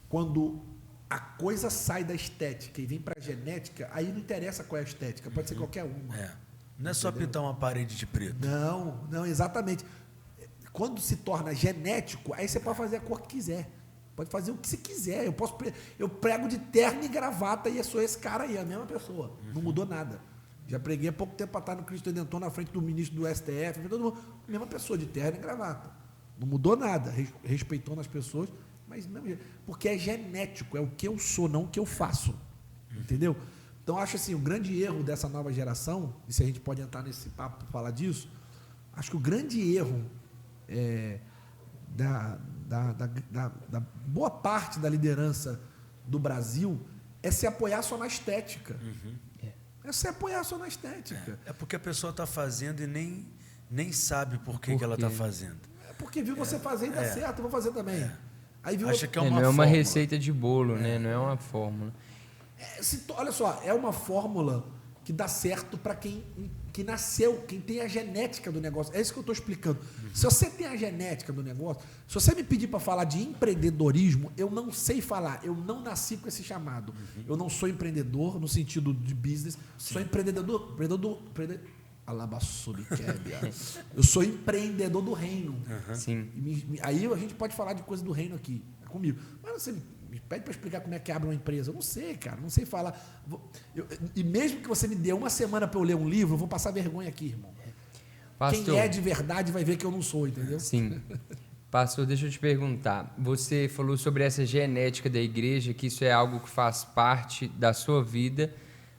quando a coisa sai da estética e vem para a genética, aí não interessa qual é a estética, pode ser qualquer uma. Não é só pintar uma parede de preto. Não, exatamente. Quando se torna genético, aí você pode fazer a cor que quiser. Pode fazer o que você quiser. Eu prego de terno e gravata e eu sou esse cara aí, a mesma pessoa. Não mudou nada. Já preguei há pouco tempo atrás no Cristo Redentor, na frente do ministro do STF, todo mundo, a mesma pessoa, de terno e gravata. Não mudou nada, respeitando as pessoas, mas mesmo jeito, porque é genético, é o que eu sou, não o que eu faço. Entendeu? Então, acho assim, o grande erro dessa nova geração, e se a gente pode entrar nesse papo para falar disso, acho que o grande erro da boa parte da liderança do Brasil é se apoiar só na estética. É se apoiar só na estética. É porque a pessoa está fazendo e nem sabe por que ela está fazendo. É porque viu você fazer e dá certo, eu vou fazer também. Aí viu Acha que é uma não é uma fórmula. receita de bolo, né? Não é uma fórmula. Olha só, é uma fórmula que dá certo para quem nasceu, quem tem a genética do negócio. É isso que eu estou explicando. Se você tem a genética do negócio, se você me pedir para falar de empreendedorismo, eu não sei falar. Eu não nasci com esse chamado. Eu não sou empreendedor no sentido de business. Sou empreendedor. Eu sou empreendedor do reino. Sim. Aí a gente pode falar de coisa do reino aqui, comigo. Mas você me pede para explicar como é que abre uma empresa. Eu não sei, cara, não sei falar. E mesmo que você me dê uma semana para eu ler um livro, eu vou passar vergonha aqui, irmão. Pastor, quem é de verdade vai ver que eu não sou, entendeu? Sim. Pastor, deixa eu te perguntar. Você falou sobre essa genética da igreja, que isso é algo que faz parte da sua vida.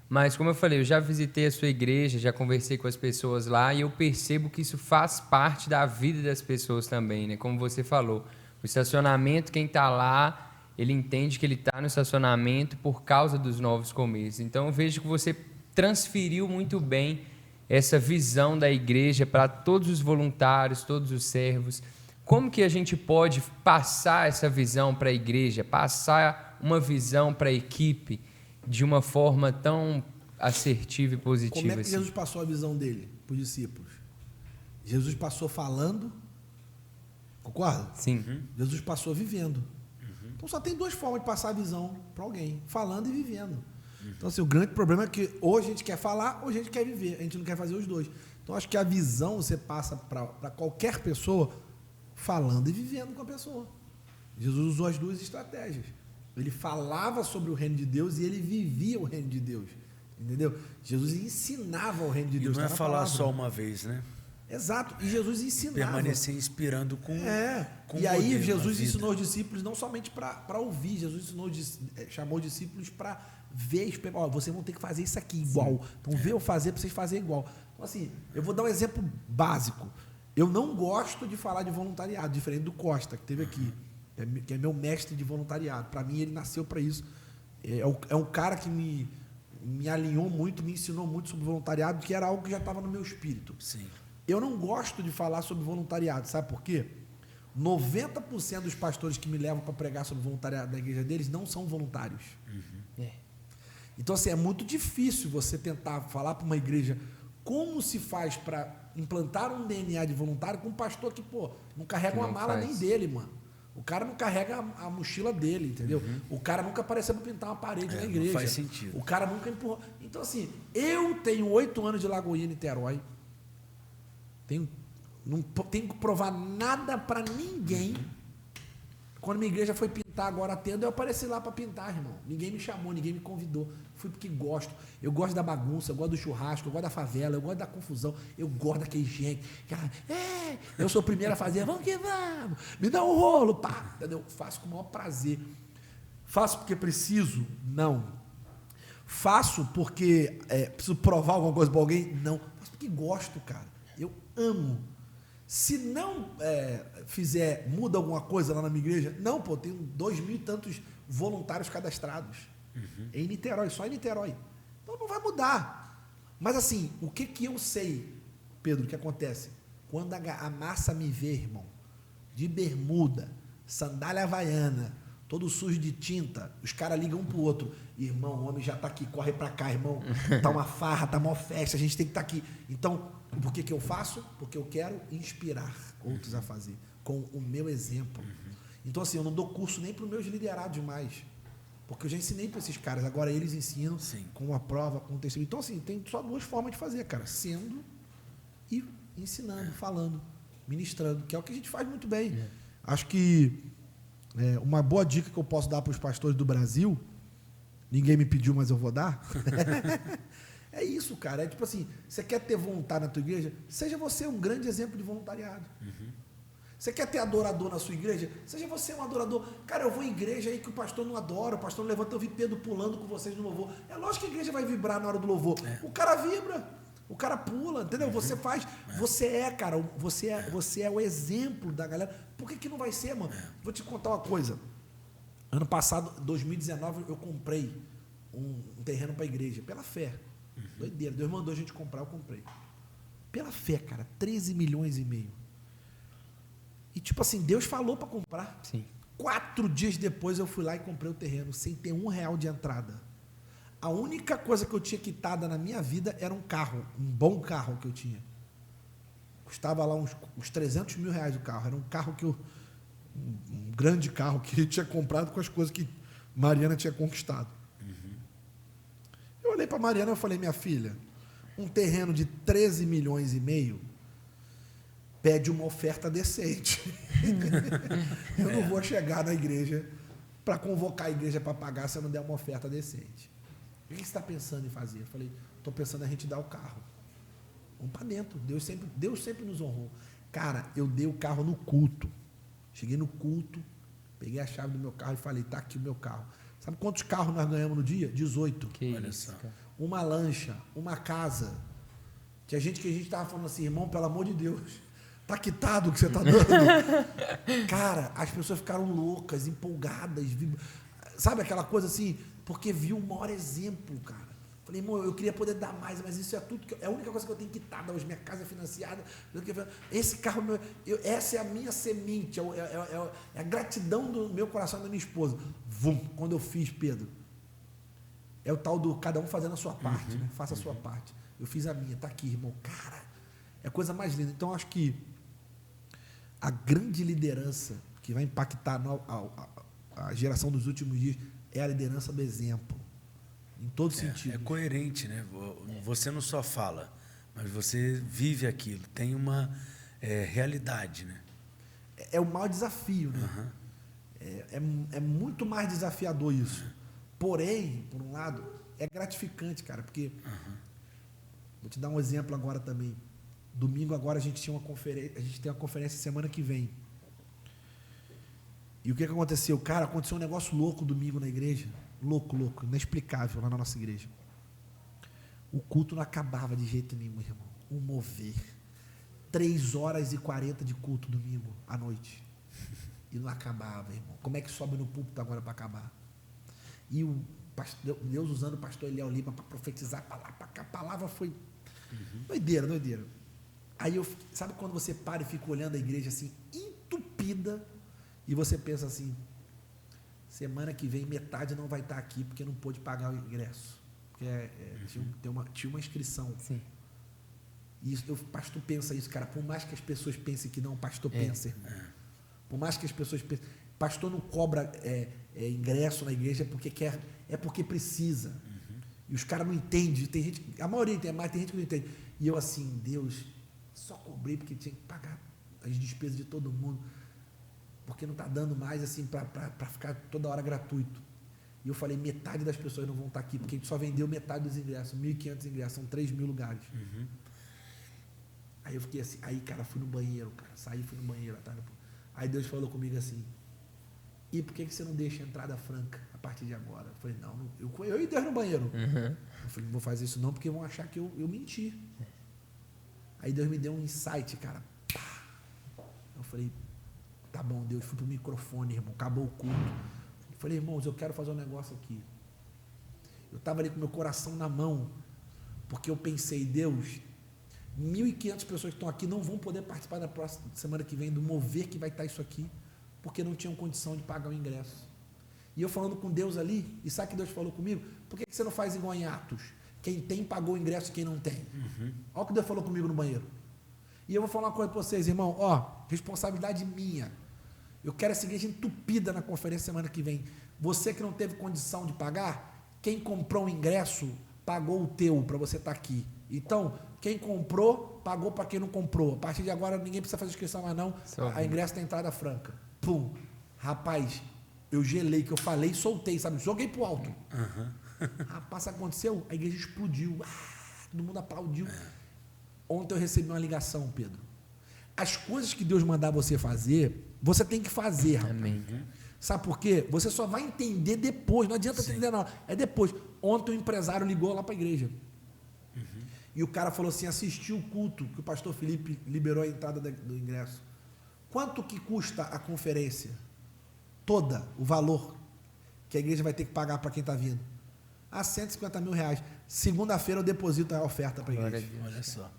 Mas, como eu falei, eu já visitei a sua igreja, já conversei com as pessoas lá e eu percebo que isso faz parte da vida das pessoas também, né? Como você falou, o estacionamento, quem está lá, ele entende que ele está no estacionamento por causa dos novos começos. Então, eu vejo que você transferiu muito bem essa visão da igreja para todos os voluntários, todos os servos. Como que a gente pode passar essa visão para a igreja, passar uma visão para a equipe de uma forma tão assertiva e positiva? Como é que assim? Jesus passou a visão dele para os discípulos? Jesus passou falando, concorda? Sim. Jesus passou vivendo. Então só tem duas formas de passar a visão para alguém, falando e vivendo. Então assim, o grande problema é que ou a gente quer falar ou a gente quer viver, a gente não quer fazer os dois. Então, acho que a visão você passa para qualquer pessoa falando e vivendo com a pessoa. Jesus usou as duas estratégias. Ele falava sobre o reino de Deus e ele vivia o reino de Deus. Entendeu? Jesus ensinava o reino de Deus. E não é falar palavra. só uma vez, né? Exato. E Jesus ensinava. Permanecer inspirando com E aí modelo, Jesus ensinou os discípulos não somente para ouvir, Jesus chamou os discípulos para ver, vocês vão ter que fazer isso aqui igual. Então vê eu fazer para vocês fazerem igual. Então assim, eu vou dar um exemplo básico. Eu não gosto de falar de voluntariado, diferente do Costa, que teve aqui, que é meu mestre de voluntariado. Para mim ele nasceu para isso. É um cara que me alinhou muito, me ensinou muito sobre voluntariado, que era algo que já estava no meu espírito. Sim. Eu não gosto de falar sobre voluntariado, sabe por quê? 90% dos pastores que me levam para pregar sobre voluntariado da igreja deles não são voluntários. Então, assim, é muito difícil você tentar falar para uma igreja como se faz para implantar um DNA de voluntário com um pastor que, não carrega uma mala nem dele, mano. O cara não carrega a mochila dele, entendeu? O cara nunca apareceu para pintar uma parede na igreja. Não faz sentido. O cara nunca empurrou. Então, assim, eu tenho 8 anos de Lagoinha, Niterói. Não tenho que provar nada para ninguém. Quando minha igreja foi pintar agora a tenda, eu apareci lá para pintar, irmão. Ninguém me chamou, ninguém me convidou. Fui porque gosto. Eu gosto da bagunça, eu gosto do churrasco, eu gosto da favela, eu gosto da confusão, eu gosto daquele gente. Eu sou o primeiro a fazer, vamos que vamos, me dá um rolo, pá. Entendeu? Faço com o maior prazer. Faço porque preciso? Não. Faço porque preciso provar alguma coisa para alguém? Não. Faço porque gosto, cara. Eu amo. Se não muda alguma coisa lá na minha igreja, não, tenho 2.000 e tantos voluntários cadastrados. Em Niterói, só em Niterói. Então não vai mudar. Mas assim, o que eu sei, Pedro, que acontece? Quando a massa me vê, irmão, de bermuda, sandália havaiana, todo sujo de tinta, os caras ligam um pro outro. Irmão, o homem já está aqui, corre para cá, irmão. Tá uma farra, tá uma festa, a gente tem que estar aqui. Então, por que eu faço? Porque eu quero inspirar outros a fazer, com o meu exemplo. Então, assim, eu não dou curso nem para os meus liderados mais, porque eu já ensinei para esses caras, agora eles ensinam. Sim. Com uma prova, com um testemunho. Então, assim, tem só 2 formas de fazer, cara, sendo e ensinando, falando, ministrando, que é o que a gente faz muito bem. Acho que uma boa dica que eu posso dar para os pastores do Brasil, ninguém me pediu, mas eu vou dar, é isso, cara. É tipo assim, você quer ter vontade na tua igreja? Seja você um grande exemplo de voluntariado. Você quer ter adorador na sua igreja? Seja você um adorador. Cara, eu vou em igreja aí que o pastor não adora, o pastor não levanta, eu vi Pedro pulando com vocês no louvor. É lógico que a igreja vai vibrar na hora do louvor. O cara vibra, o cara pula, entendeu? Você faz, cara, você é o exemplo da galera. Por que não vai ser, mano? Vou te contar uma coisa. Ano passado, 2019, eu comprei um terreno para a igreja, pela fé. Doideira, Deus mandou a gente comprar, eu comprei. Pela fé, cara, 13 milhões e meio. E tipo assim, Deus falou para comprar. Sim. 4 dias depois eu fui lá e comprei o terreno, sem ter R$1 de entrada. A única coisa que eu tinha quitada na minha vida era um carro, um bom carro que eu tinha. Custava lá uns 300 mil reais o carro. Era um carro que um grande carro que eu tinha comprado com as coisas que Mariana tinha conquistado. Eu olhei para Mariana e falei, minha filha, um terreno de 13 milhões e meio pede uma oferta decente. Eu não vou chegar na igreja para convocar a igreja para pagar se eu não der uma oferta decente. O que você está pensando em fazer? Eu falei, estou pensando em a gente dar o carro. Vamos para dentro. Deus sempre nos honrou. Cara, eu dei o carro no culto. Cheguei no culto, peguei a chave do meu carro e falei, está aqui o meu carro. Sabe quantos carros nós ganhamos no dia? 18. Olha só. Uma lancha, uma casa. Tinha gente que a gente estava falando assim, irmão, pelo amor de Deus, tá quitado o que você está dando? Cara, as pessoas ficaram loucas, empolgadas. Sabe aquela coisa assim? Porque viu o maior exemplo, cara. Falei, irmão, eu queria poder dar mais, mas isso é tudo. É a única coisa que eu tenho quitada hoje. Minha casa é financiada. Esse carro, essa é a minha semente. É a gratidão do meu coração e da minha esposa. Quando eu fiz, Pedro. É o tal do cada um fazendo a sua parte, né? Faça a sua parte. Eu fiz a minha, tá aqui, irmão. Cara, é a coisa mais linda. Então, acho que a grande liderança que vai impactar a geração dos últimos dias é a liderança do exemplo. Em todo sentido. É coerente, né? Você não só fala, Mas você vive aquilo, tem uma realidade, né? É o maior desafio, né? Uhum. É muito mais desafiador isso. Porém, por um lado, é gratificante, cara, porque... Vou te dar um exemplo agora também. Domingo agora a gente tem uma conferência semana que vem. E o que aconteceu? Cara, aconteceu um negócio louco domingo na igreja. Louco, inexplicável lá na nossa igreja. O culto não acabava de jeito nenhum, irmão. Um mover. 3h40 de culto domingo à noite. E não acabava, irmão. Como é que sobe no púlpito agora para acabar? E Deus usando o pastor Eliel Lima para profetizar a palavra. A palavra foi doideira. Aí sabe quando você para e fica olhando a igreja assim, entupida, e você pensa assim, semana que vem metade não vai estar aqui porque não pôde pagar o ingresso. Porque tinha uma inscrição. Sim. E o pastor pensa isso, cara. Por mais que as pessoas pensem que não, o pastor pensa, irmão. Por mais que as pessoas pensem. Pastor não cobra ingresso na igreja porque quer, é porque precisa. E os caras não entendem. Tem gente, a maioria entende, mas tem gente que não entende. E eu assim, Deus, só cobrei porque tinha que pagar as despesas de todo mundo. Porque não está dando mais assim para ficar toda hora gratuito. E eu falei, metade das pessoas não vão estar aqui, porque a gente só vendeu metade dos ingressos, 1.500 ingressos, são 3.000 lugares. Aí eu fiquei assim, aí, cara, fui no banheiro, cara, saí, fui no banheiro. Aí Deus falou comigo assim, e por que você não deixa a entrada franca a partir de agora? Eu falei, não, eu e Deus no banheiro. Eu falei, não vou fazer isso não, porque vão achar que eu menti. Aí Deus me deu um insight, cara. Eu falei, tá bom, Deus, fui pro microfone, irmão, acabou o culto. Eu falei, irmãos, eu quero fazer um negócio aqui. Eu estava ali com meu coração na mão, porque eu pensei, Deus, 1.500 pessoas que estão aqui não vão poder participar da próxima semana que vem do mover que vai estar isso aqui, porque não tinham condição de pagar o ingresso. E eu falando com Deus ali, e sabe que Deus falou comigo? Por que você não faz igual em Atos? Quem tem pagou o ingresso e quem não tem. Olha o que Deus falou comigo no banheiro. E eu vou falar uma coisa para vocês, irmão, responsabilidade minha. Eu quero essa igreja entupida na conferência semana que vem. Você que não teve condição de pagar, quem comprou o ingresso, pagou o teu para você estar aqui. Então, quem comprou, pagou para quem não comprou. A partir de agora, ninguém precisa fazer inscrição mais não. A ingresso tem entrada franca. Pum. Rapaz, eu gelei, que eu falei, soltei, sabe? Joguei pro alto. Rapaz, sabe o que aconteceu? A igreja explodiu. Todo mundo aplaudiu. Ontem eu recebi uma ligação, Pedro. As coisas que Deus mandar você fazer, você tem que fazer, rapaz. Amém. Sabe por quê? Você só vai entender depois. Não adianta entender não. É depois. Ontem o empresário ligou lá para a igreja. E o cara falou assim, assistiu o culto que o pastor Felipe liberou a entrada do ingresso. Quanto que custa a conferência? Toda, o valor que a igreja vai ter que pagar para quem está vindo. R$150 mil. Segunda-feira eu deposito a oferta para a igreja. Olha só.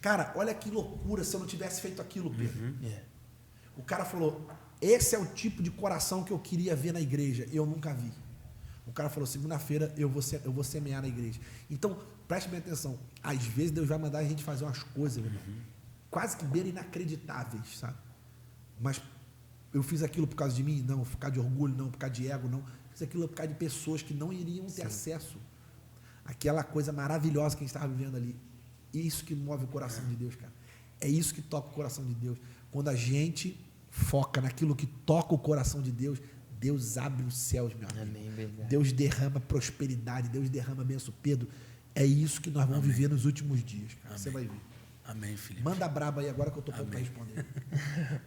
Cara, olha que loucura se eu não tivesse feito aquilo, Pedro. O cara falou, esse é o tipo de coração que eu queria ver na igreja, eu nunca vi. O cara falou, segunda-feira eu vou semear na igreja. Então, preste bem atenção, às vezes Deus vai mandar a gente fazer umas coisas, quase que beira inacreditáveis, sabe? Mas eu fiz aquilo por causa de mim? Não. Por causa de orgulho? Não. Por causa de ego? Não. Fiz aquilo por causa de pessoas que não iriam ter acesso àquela coisa maravilhosa que a gente estava vivendo ali. Isso que move o coração de Deus, cara. É isso que toca o coração de Deus. Quando a gente foca naquilo que toca o coração de Deus, Deus abre os céus, meu amigo. Amém, verdade. Deus derrama prosperidade, Deus derrama bênção. Pedro, é isso que nós vamos viver nos últimos dias, cara. Você vai ver. Amém, Felipe. Manda braba aí agora que eu estou pronto para responder.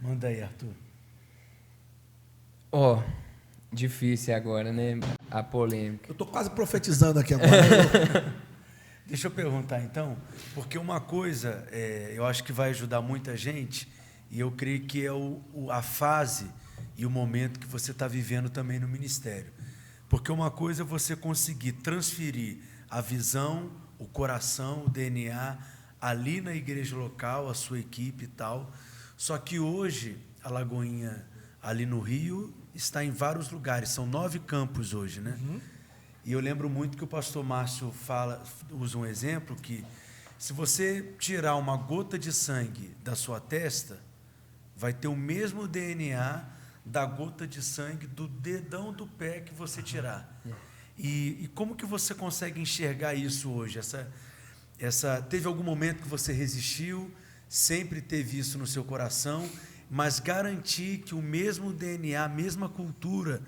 Manda aí, Arthur. Difícil agora, né? A polêmica. Eu estou quase profetizando aqui agora. Deixa eu perguntar então, porque uma coisa eu acho que vai ajudar muita gente, e eu creio que é a fase e o momento que você está vivendo também no ministério. Porque uma coisa é você conseguir transferir a visão, o coração, o DNA, ali na igreja local, a sua equipe e tal. Só que hoje, a Lagoinha, ali no Rio, está em vários lugares, são 9 campos hoje, né? E eu lembro muito que o pastor Márcio usa um exemplo que, se você tirar uma gota de sangue da sua testa, vai ter o mesmo DNA da gota de sangue do dedão do pé que você tirar. E como que você consegue enxergar isso hoje? Teve algum momento que você resistiu, sempre teve isso no seu coração, mas garantir que o mesmo DNA, a mesma cultura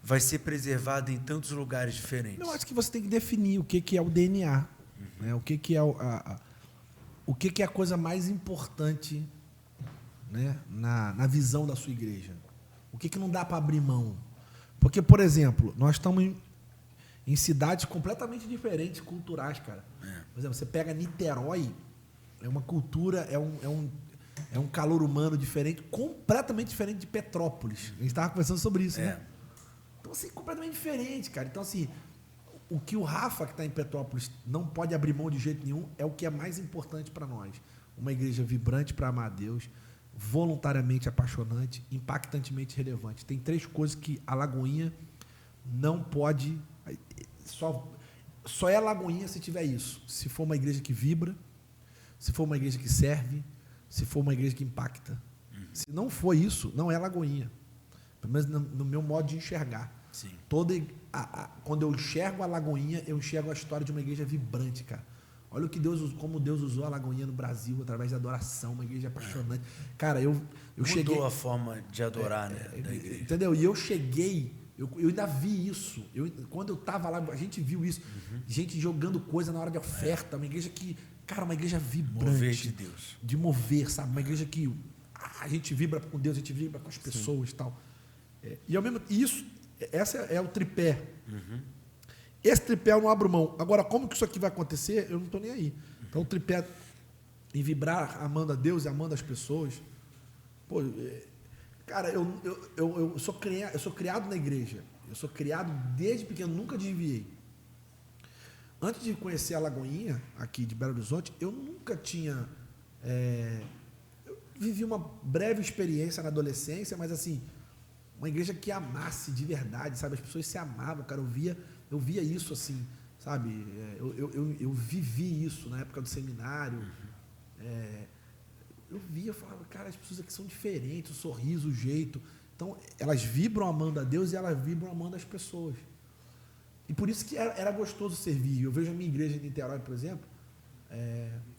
vai ser preservada em tantos lugares diferentes? Eu acho que você tem que definir o que é o DNA, né? O que é o que é a coisa mais importante, né, na visão da sua igreja. O que não dá para abrir mão. Porque, por exemplo, nós estamos em cidades completamente diferentes, culturais, cara. Por exemplo, você pega Niterói, é uma cultura, é um calor humano diferente, completamente diferente de Petrópolis. A gente estava conversando sobre isso, né? Então, assim, completamente diferente, cara. Então, assim, o que o Rafa, que está em Petrópolis, não pode abrir mão de jeito nenhum, é o que é mais importante para nós. Uma igreja vibrante para amar a Deus, voluntariamente apaixonante, impactantemente relevante. Tem 3 coisas que a Lagoinha não pode... Só é Lagoinha se tiver isso. Se for uma igreja que vibra, se for uma igreja que serve, se for uma igreja que impacta. Se não for isso, não é Lagoinha. Pelo menos no meu modo de enxergar. Sim. Quando eu enxergo a Lagoinha, eu enxergo a história de uma igreja vibrante, cara. Olha como Deus usou a Lagoinha no Brasil através da adoração, uma igreja apaixonante. Cara, eu cheguei... Mudou a forma de adorar, né? Da igreja. Entendeu? E eu cheguei, eu ainda vi isso. Quando eu estava lá, a gente viu isso. Gente jogando coisa na hora de oferta. Uma igreja que... Cara, uma igreja vibrante. Mover de Deus. De mover, sabe? Uma igreja que a gente vibra com Deus, a gente vibra com as pessoas e tal. E ao mesmo isso, essa é o tripé. Esse tripé eu não abro mão. Agora, como que isso aqui vai acontecer, eu não estou nem aí. Então, o tripé em vibrar amando a Deus e amando as pessoas. Pô, cara, eu sou criado na igreja. Eu sou criado desde pequeno, nunca desviei. Antes de conhecer a Lagoinha, aqui de Belo Horizonte, eu nunca tinha... eu vivi uma breve experiência na adolescência, mas assim, uma igreja que amasse de verdade, sabe? As pessoas se amavam, cara. Eu via isso assim, sabe? Eu vivi isso na época do seminário. Eu falava, cara, as pessoas aqui são diferentes, o sorriso, o jeito. Então, elas vibram amando a Deus e elas vibram amando as pessoas. E por isso que era gostoso servir. Eu vejo a minha igreja em Niterói, por exemplo,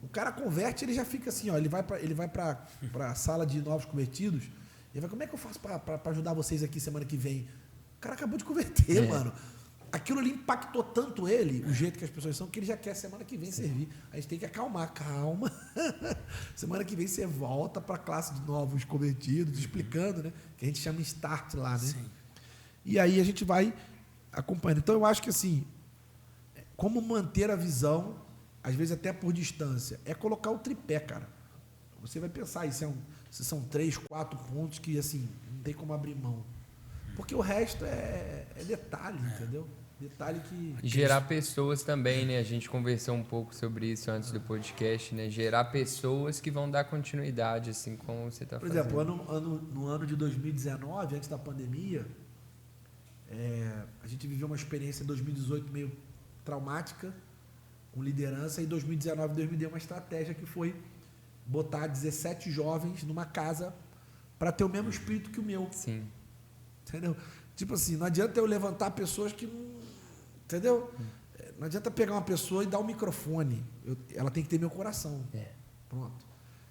o cara converte, ele já fica assim, ó, ele vai para a sala de novos convertidos, ele vai, como é que eu faço para ajudar vocês aqui semana que vem? O cara acabou de converter, mano. Aquilo ali impactou tanto ele, o jeito que as pessoas são, que ele já quer semana que vem servir. A gente tem que acalmar, calma. Semana que vem você volta para a classe de novos convertidos, explicando, né? Que a gente chama start lá, né? Sim. E aí a gente vai acompanhando. Então eu acho que assim, como manter a visão, às vezes até por distância, é colocar o tripé, cara. Você vai pensar, se são 3, 4 pontos que assim, não tem como abrir mão. Porque o resto é detalhe, entendeu? Detalhe que... Gerar pessoas também, né? A gente conversou um pouco sobre isso antes do podcast, né? Gerar pessoas que vão dar continuidade, assim, como você está fazendo. Por exemplo, no ano de 2019, antes da pandemia, a gente viveu uma experiência em 2018 meio traumática, com liderança, e em 2019 Deus me deu uma estratégia que foi botar 17 jovens numa casa para ter o mesmo espírito que o meu. Sim. Entendeu? Tipo assim, não adianta eu levantar pessoas que não... Entendeu? Não adianta pegar uma pessoa e dar um microfone. Ela tem que ter meu coração. Pronto.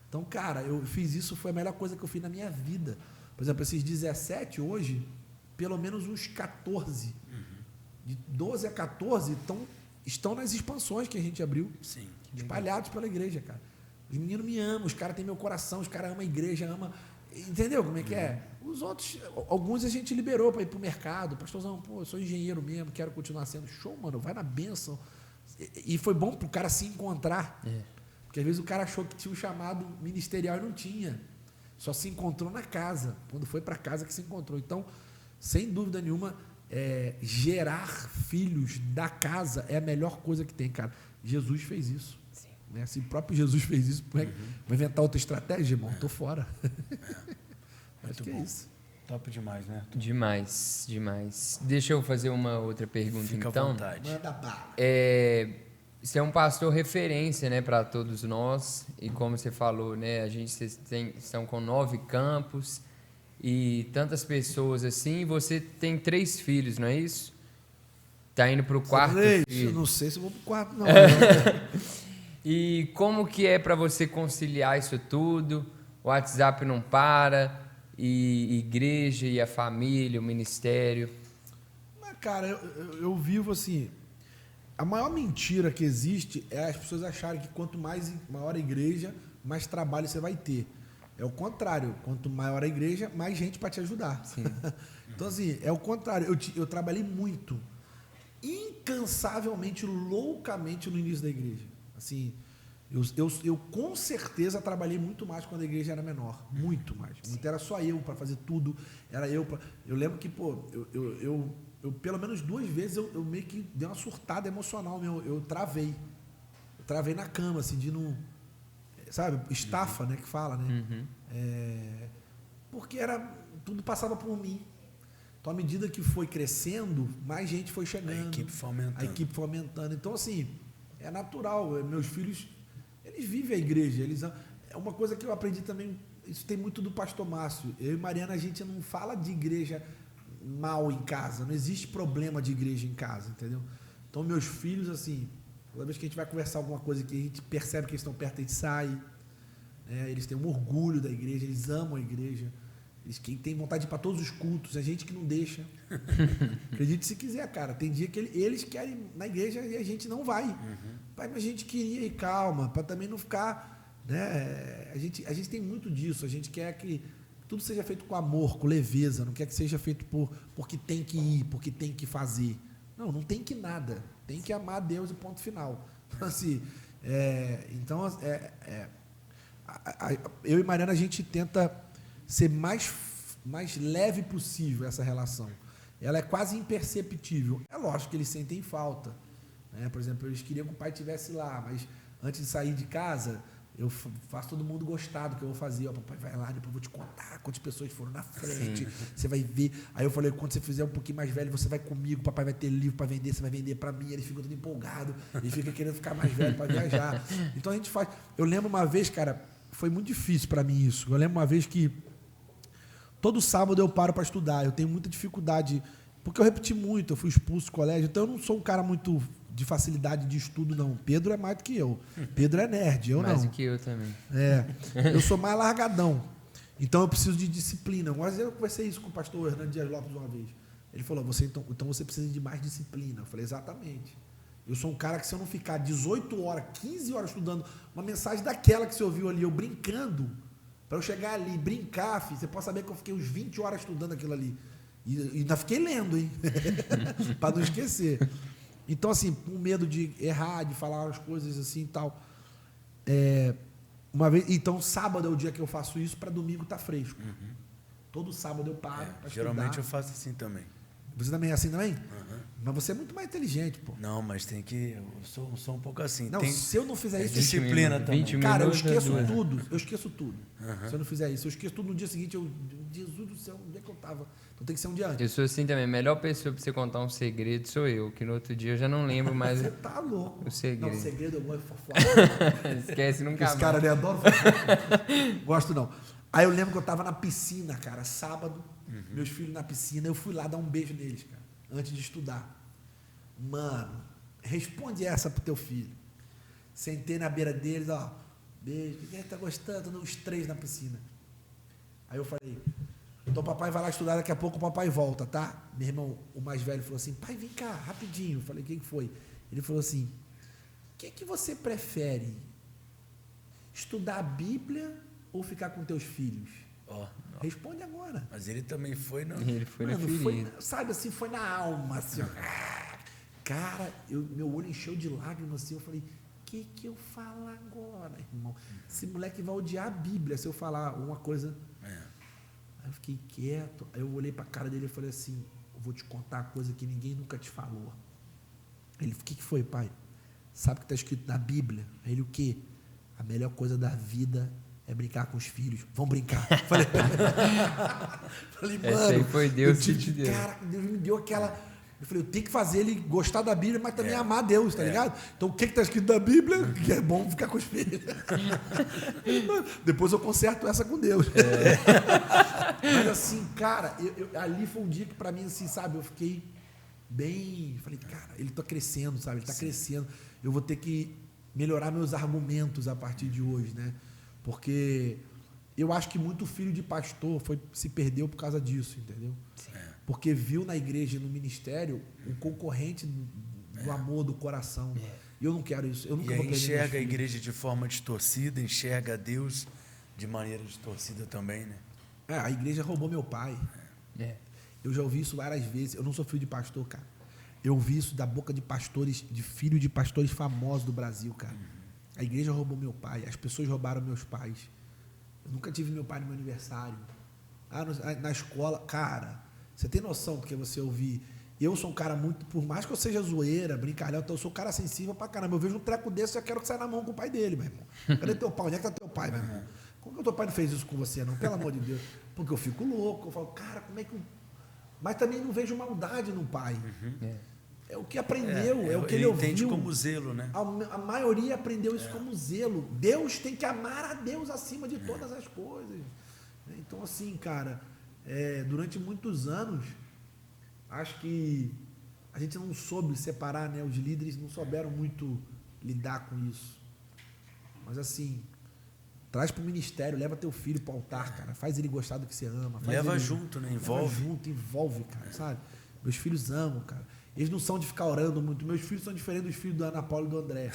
Então, cara, eu fiz isso, foi a melhor coisa que eu fiz na minha vida. Por exemplo, esses 17 hoje, pelo menos uns 14. De 12 a 14 estão nas expansões que a gente abriu. Sim. Espalhados pela igreja, cara. Os meninos me amam, os caras têm meu coração, os caras amam a igreja, amam... Entendeu como é que é? Os outros, alguns a gente liberou para ir para o mercado. Pastorzão, pô, eu sou engenheiro mesmo, quero continuar sendo. Show, mano, vai na bênção. E foi bom para o cara se encontrar. Porque às vezes o cara achou que tinha um chamado ministerial e não tinha. Só se encontrou na casa. Quando foi para casa que se encontrou. Então, sem dúvida nenhuma, gerar filhos da casa é a melhor coisa que tem, cara. Jesus fez isso. Né? Se o próprio Jesus fez isso, vai inventar outra estratégia, irmão? Estou fora. Acho que é isso. Top demais, né? Demais, demais. Deixa eu fazer uma outra pergunta, Fica então. à vontade. Manda bala. Você é um pastor referência, né, para todos nós. E como você falou, né, vocês estão com 9 campos e tantas pessoas assim. E você tem 3 filhos, não é isso? Tá indo para o 4º filho. Eu não sei se eu vou para o 4º, não. E como que é para você conciliar isso tudo? O WhatsApp não para, e igreja, e a família, o ministério. Mas, cara, eu vivo assim. A maior mentira que existe é as pessoas acharem que quanto maior a igreja, mais trabalho você vai ter. É o contrário. Quanto maior a igreja, mais gente para te ajudar. Sim. Então, assim, é o contrário. Eu trabalhei muito, incansavelmente, loucamente no início da igreja. Assim, eu com certeza trabalhei muito mais quando a igreja era menor. Muito mais. Muito, era só eu para fazer tudo. Era eu pra... Eu lembro que, pô, eu pelo menos 2 vezes eu meio que dei uma surtada emocional meu. Eu travei. Eu travei na cama, assim, de não... Sabe? Estafa, né? Que fala, né? Uhum. Porque tudo passava por mim. Então, à medida que foi crescendo, mais gente foi chegando. A equipe foi aumentando. Então, assim, é natural. Meus filhos, eles vivem a igreja. É uma coisa que eu aprendi também, isso tem muito do pastor Márcio. Eu e Mariana, a gente não fala de igreja mal em casa. Não existe problema de igreja em casa, entendeu? Então, meus filhos, assim, toda vez que a gente vai conversar alguma coisa que a gente percebe que eles estão perto, a gente sai. Eles têm um orgulho da igreja, eles amam a igreja. Eles têm vontade de ir para todos os cultos, a gente que não deixa. Acredite se quiser, cara. Tem dia que eles querem ir na igreja e a gente não vai. Pai, mas a gente queria ir, calma, para também não ficar... Né? A gente tem muito disso. A gente quer que tudo seja feito com amor, com leveza. Não quer que seja feito porque tem que ir, porque tem que fazer. Não tem que nada. Tem que amar a Deus e ponto final. Então, assim, eu e Mariana, a gente tenta ser mais leve possível essa relação. Ela é quase imperceptível. É lógico que eles sentem falta. Né? Por exemplo, eles queriam que o pai estivesse lá, mas antes de sair de casa, eu faço todo mundo gostar do que eu vou fazer. Ó, papai vai lá, depois eu vou te contar quantas pessoas foram na frente. Sim. Você vai ver. Aí eu falei, quando você fizer um pouquinho mais velho, você vai comigo, papai vai ter livro para vender, você vai vender para mim. Ele fica todo empolgado, ele fica querendo ficar mais velho para viajar. Então a gente faz... Eu lembro uma vez, cara, foi muito difícil para mim isso. Eu lembro uma vez que todo sábado eu paro para estudar. Eu tenho muita dificuldade, porque eu repeti muito, eu fui expulso do colégio, então eu não sou um cara muito de facilidade de estudo, não. Pedro é mais do que eu. Pedro é nerd, eu mais não. Mais do que eu também. Eu sou mais largadão. Então eu preciso de disciplina. Mas eu conversei isso com o pastor Hernando Dias Lopes uma vez. Ele falou, então você precisa de mais disciplina. Eu falei, exatamente. Eu sou um cara que se eu não ficar 18 horas, 15 horas estudando uma mensagem daquela que você ouviu ali, eu brincando, para eu chegar ali, brincar, filho, você pode saber que eu fiquei uns 20 horas estudando aquilo ali. E ainda fiquei lendo, hein? Para não esquecer. Então, assim, com medo de errar, de falar as coisas assim e tal. Uma vez, então, sábado é o dia que eu faço isso, para domingo tá fresco. Todo sábado eu paro para estudar. Geralmente eu faço assim também. Você também é assim também? Mas você é muito mais inteligente, pô. Não, mas tem que... Eu sou um pouco assim. Não, se eu não fizer isso... disciplina também. Cara, eu esqueço tudo. Eu esqueço tudo. Se eu não fizer isso. Eu esqueço tudo no dia seguinte. Jesus do céu, onde é que eu tava? Então tem que ser um dia antes. Eu sou assim também. A melhor pessoa pra você contar um segredo sou eu, que no outro dia eu já não lembro mais Você tá louco. O segredo. Não, o segredo eu gosto de fofoca. Esquece nunca mais. Esse cara ali adora fofoca. Gosto não. Aí eu lembro que eu tava na piscina, cara, sábado, meus filhos na piscina, eu fui lá dar um beijo neles, cara, antes de estudar. Mano, responde essa pro teu filho. Sentei na beira deles, ó, beijo, quem tá gostando? Os 3 na piscina. Aí eu falei, então papai vai lá estudar, daqui a pouco o papai volta, tá? Meu irmão, o mais velho, falou assim, pai, vem cá, rapidinho. Eu falei, quem foi? Ele falou assim, o que você prefere? Estudar a Bíblia ou ficar com teus filhos? Responde agora. Mas ele também foi, não? Ele foi na ferida. Sabe assim, foi na alma. Assim, cara, meu olho encheu de lágrimas assim. Eu falei, o que eu falo agora, irmão? Esse moleque vai odiar a Bíblia se eu falar uma coisa. Aí eu fiquei quieto. Aí eu olhei pra cara dele e falei assim, eu vou te contar uma coisa que ninguém nunca te falou. Ele, o que foi, pai? Sabe o que está escrito na Bíblia? Aí ele, o quê? A melhor coisa da vida é brincar com os filhos. Vamos brincar. Falei, mano. Essa aí foi Deus que te deu. Cara, Deus me deu aquela. Eu falei, eu tenho que fazer ele gostar da Bíblia, mas também amar Deus, tá ligado? Então o que está escrito na Bíblia? Que é bom ficar com os filhos. Depois eu conserto essa com Deus. Mas assim, cara, ali foi um dia que pra mim, assim, sabe, eu fiquei bem. Falei, cara, ele tá crescendo, sabe? Ele tá crescendo. Eu vou ter que melhorar meus argumentos a partir de hoje, né? Porque eu acho que muito filho de pastor se perdeu por causa disso, entendeu? Porque viu na igreja e no ministério um concorrente do amor, do coração. E eu não quero isso. Eu nunca vou perder enxerga a igreja de forma distorcida, enxerga Deus de maneira distorcida também, né? A igreja roubou meu pai. Eu já ouvi isso várias vezes. Eu não sou filho de pastor, cara. Eu ouvi isso da boca de pastores, de filho de pastores famosos do Brasil, cara. A igreja roubou meu pai. As pessoas roubaram meus pais. Eu nunca tive meu pai no meu aniversário. Na escola, cara, você tem noção do que você ouvir? Eu sou um cara muito, por mais que eu seja zoeira, brincalhão, eu sou um cara sensível pra caramba. Eu vejo um treco desse, eu quero que saia na mão com o pai dele, meu irmão. Cadê teu pai? Onde é que tá teu pai, meu irmão? Como que o teu pai não fez isso com você, não? Pelo amor de Deus. Porque eu fico louco, eu falo, cara, como é que... Mas também não vejo maldade no pai. É o que aprendeu, é o que ele ouviu. Entende como zelo, né? A maioria aprendeu isso como zelo. Deus tem que amar a Deus acima de todas as coisas. Então, assim, cara, durante muitos anos, acho que a gente não soube separar, né? Os líderes não souberam muito lidar com isso. Mas, assim, traz para o ministério, leva teu filho para o altar, cara. Faz ele gostar do que você ama. Leva junto, né? Envolve, cara, sabe? Meus filhos amam, cara. Eles não são de ficar orando muito. Meus filhos são diferentes dos filhos da Ana Paula e do André.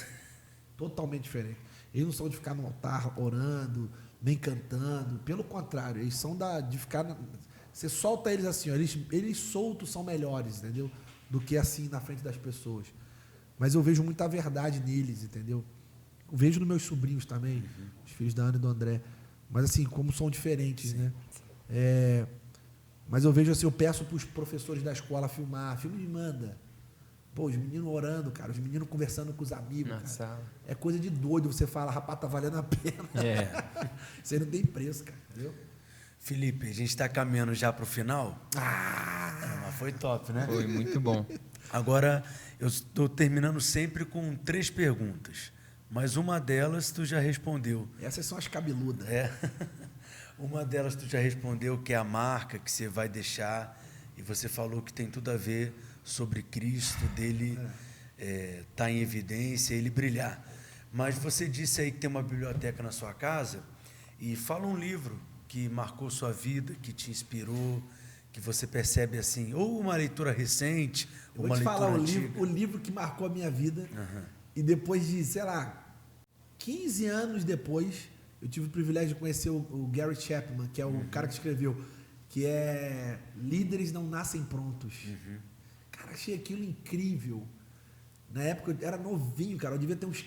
Totalmente diferentes. Eles não são de ficar no altar orando, nem cantando. Pelo contrário, eles são de ficar... Você solta eles assim, ó, eles soltos são melhores, entendeu? Do que assim na frente das pessoas. Mas eu vejo muita verdade neles, entendeu? Eu vejo nos meus sobrinhos também, os filhos da Ana e do André. Mas assim, como são diferentes, né? Mas eu vejo assim, eu peço para os professores da escola filmar, filme me manda. Pô, os meninos orando, cara, os meninos conversando com os amigos, cara. É coisa de doido, você fala, rapaz, tá valendo a pena. Isso aí não tem preço, cara, entendeu? Felipe, a gente está caminhando já para o final. Mas foi top, né? Foi muito bom. Agora, eu estou terminando sempre com 3 perguntas, mas uma delas tu já respondeu. Essas são as cabeludas. Uma delas tu já respondeu, que é a marca que você vai deixar, e você falou que tem tudo a ver sobre Cristo, dele tá em evidência, ele brilhar. Mas você disse aí que tem uma biblioteca na sua casa, e fala um livro que marcou sua vida, que te inspirou, que você percebe assim, ou uma leitura recente, ou uma leitura antiga. Vou te falar o livro que marcou a minha vida, e depois de, sei lá, 15 anos depois... Eu tive o privilégio de conhecer o Gary Chapman, que é o cara que escreveu, que é Líderes Não Nascem Prontos. Cara, achei aquilo incrível. Na época eu era novinho, cara. Eu devia ter uns...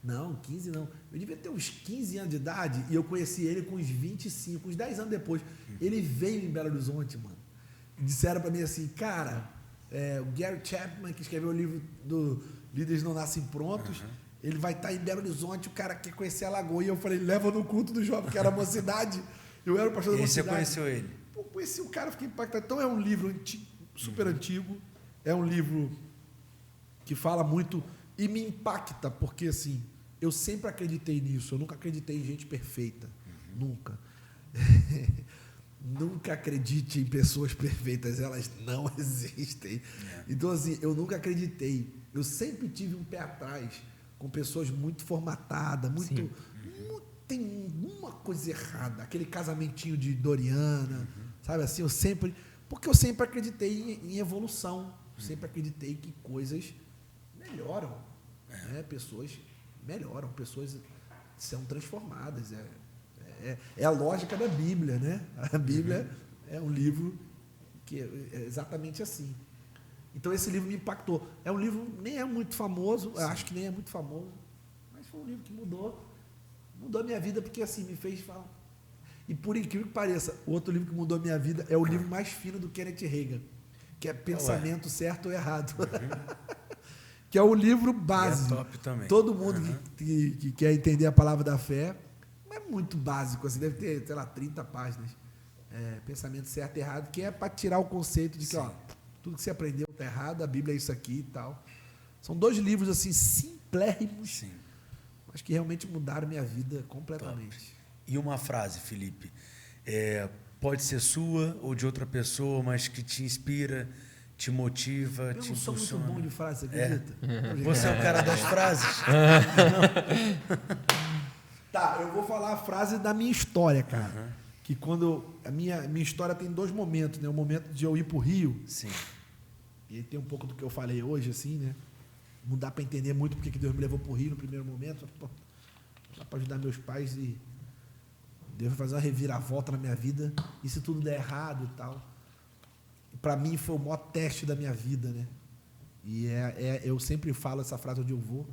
Não, 15 não. Eu devia ter uns 15 anos de idade e eu conheci ele com uns 25, uns 10 anos depois. Ele veio em Belo Horizonte, mano. E disseram pra mim assim, cara, o Gary Chapman, que escreveu o livro do Líderes Não Nascem Prontos... Ele vai estar em Belo Horizonte, o cara quer conhecer a Lagoa. E eu falei, leva no culto do jovem, que era a mocidade. Eu era o pastor da mocidade. E você conheceu ele? Pô, conheci o cara, fiquei impactado. Então é um livro super antigo, é um livro que fala muito e me impacta, porque assim, eu sempre acreditei nisso, eu nunca acreditei em gente perfeita. Nunca. Nunca acredite em pessoas perfeitas, elas não existem. Então assim, eu nunca acreditei. Eu sempre tive um pé atrás com pessoas muito formatadas, muito tem uma coisa errada, aquele casamentinho de Doriana, sabe assim, porque eu sempre acreditei em evolução, sempre acreditei que coisas melhoram, né? Pessoas melhoram, pessoas são transformadas, é a lógica da Bíblia, né? A Bíblia é um livro que é exatamente assim. Então, esse livro me impactou. É um livro, nem é muito famoso, acho que nem é muito famoso, mas foi um livro que mudou a minha vida, porque assim, me fez falar. E por incrível que pareça, o outro livro que mudou a minha vida é o livro mais fino do Kenneth Hagin, que é Pensamento Certo ou Errado. Que é o livro básico. É top também. Todo mundo que quer entender a palavra da fé, é muito básico, assim, deve ter, sei lá, 30 páginas. Pensamento Certo e Errado, que é para tirar o conceito de que, ó, tudo que você aprendeu está errado, a Bíblia é isso aqui e tal. São 2 livros, assim, simplérrimos, mas que realmente mudaram minha vida completamente. Top. E uma frase, Felipe, pode ser sua ou de outra pessoa, mas que te inspira, te motiva, Eu te não sou impulsiona? muito bom de frase, você acredita? Você é o cara das frases? Tá, eu vou falar a frase da minha história, cara. Que quando... A minha história tem 2 momentos, né? O momento de eu ir pro Rio. Sim. E tem um pouco do que eu falei hoje, assim, né? Não dá para entender muito porque que Deus me levou pro Rio no primeiro momento. Pô, dá para ajudar meus pais e Deus vai fazer uma reviravolta na minha vida. E se tudo der errado e tal. Para mim foi o maior teste da minha vida, né? E eu sempre falo essa frase onde eu vou,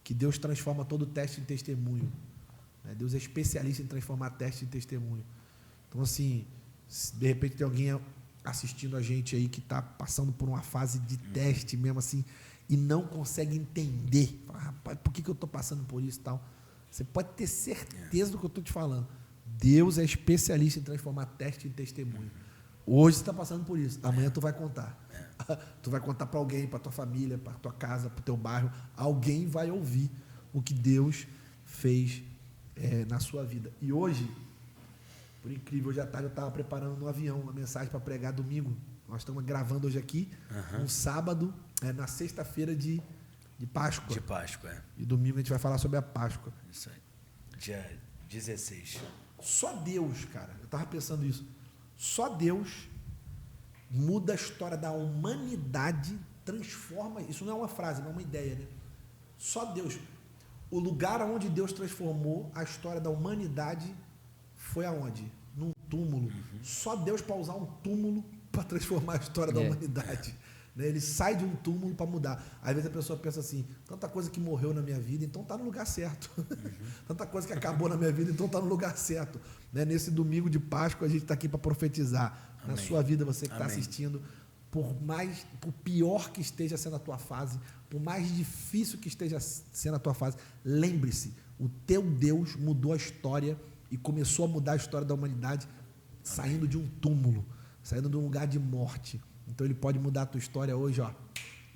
que Deus transforma todo teste em testemunho. Né? Deus é especialista em transformar teste em testemunho. Então, assim, se de repente tem alguém assistindo a gente aí que está passando por uma fase de teste mesmo assim e não consegue entender, fala, rapaz, por que eu estou passando por isso e tal? Você pode ter certeza do que eu estou te falando. Deus é especialista em transformar teste em testemunho. Hoje você está passando por isso, amanhã tu vai contar. Tu vai contar para alguém, para tua família, para tua casa, para o teu bairro. Alguém vai ouvir o que Deus fez na sua vida. E hoje, por incrível, hoje à tarde eu estava preparando no avião uma mensagem para pregar domingo. Nós estamos gravando hoje aqui, um sábado, na sexta-feira de Páscoa. De Páscoa, E domingo a gente vai falar sobre a Páscoa. Isso aí. Dia 16. Só Deus, cara, eu estava pensando isso. Só Deus muda a história da humanidade, transforma. Isso não é uma frase, não é uma ideia, né? Só Deus. O lugar onde Deus transformou a história da humanidade foi aonde? Num túmulo. Só Deus para usar um túmulo para transformar a história da humanidade. Né? Ele sai de um túmulo para mudar. Às vezes a pessoa pensa assim, tanta coisa que morreu na minha vida, então está no lugar certo. Tanta coisa que acabou na minha vida, então está no lugar certo. Né? Nesse domingo de Páscoa, a gente está aqui para profetizar. Amém. Na sua vida, você que está assistindo, por pior que esteja sendo a tua fase, por mais difícil que esteja sendo a tua fase, lembre-se, o teu Deus mudou a história e começou a mudar a história da humanidade saindo de um túmulo, saindo de um lugar de morte. Então ele pode mudar a tua história hoje, ó,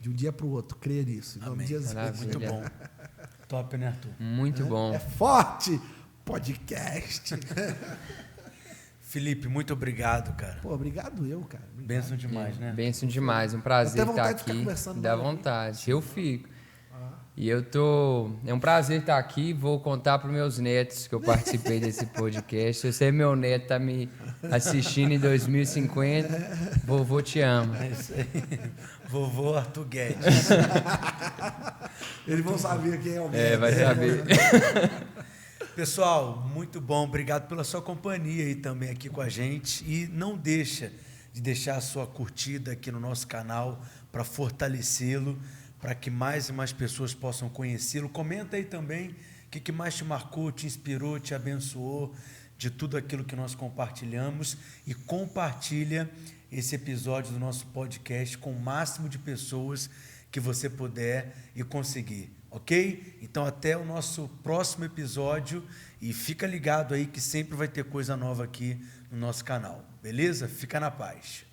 de um dia para o outro. Creia nisso. Em nome de Jesus. Muito bom. Top, né, Arthur? Muito bom. É forte. Podcast. Felipe, muito obrigado, cara. Pô, obrigado eu, cara. Obrigado. Benção demais, né? Benção demais. Um prazer estar aqui. Dá vontade. Eu fico. E é um prazer estar aqui. Vou contar para os meus netos que eu participei desse podcast. Se você é meu neto, tá me assistindo em 2050, vovô te ama. É isso aí. Vovô Arthur Guedes. Eles vão saber quem é o Guedes. Vai saber. Pessoal, muito bom. Obrigado pela sua companhia aí também aqui com a gente. E não deixa de deixar a sua curtida aqui no nosso canal para fortalecê-lo, para que mais e mais pessoas possam conhecê-lo. Comenta aí também o que mais te marcou, te inspirou, te abençoou de tudo aquilo que nós compartilhamos e compartilha esse episódio do nosso podcast com o máximo de pessoas que você puder e conseguir, ok? Então até o nosso próximo episódio e fica ligado aí que sempre vai ter coisa nova aqui no nosso canal, beleza? Fica na paz.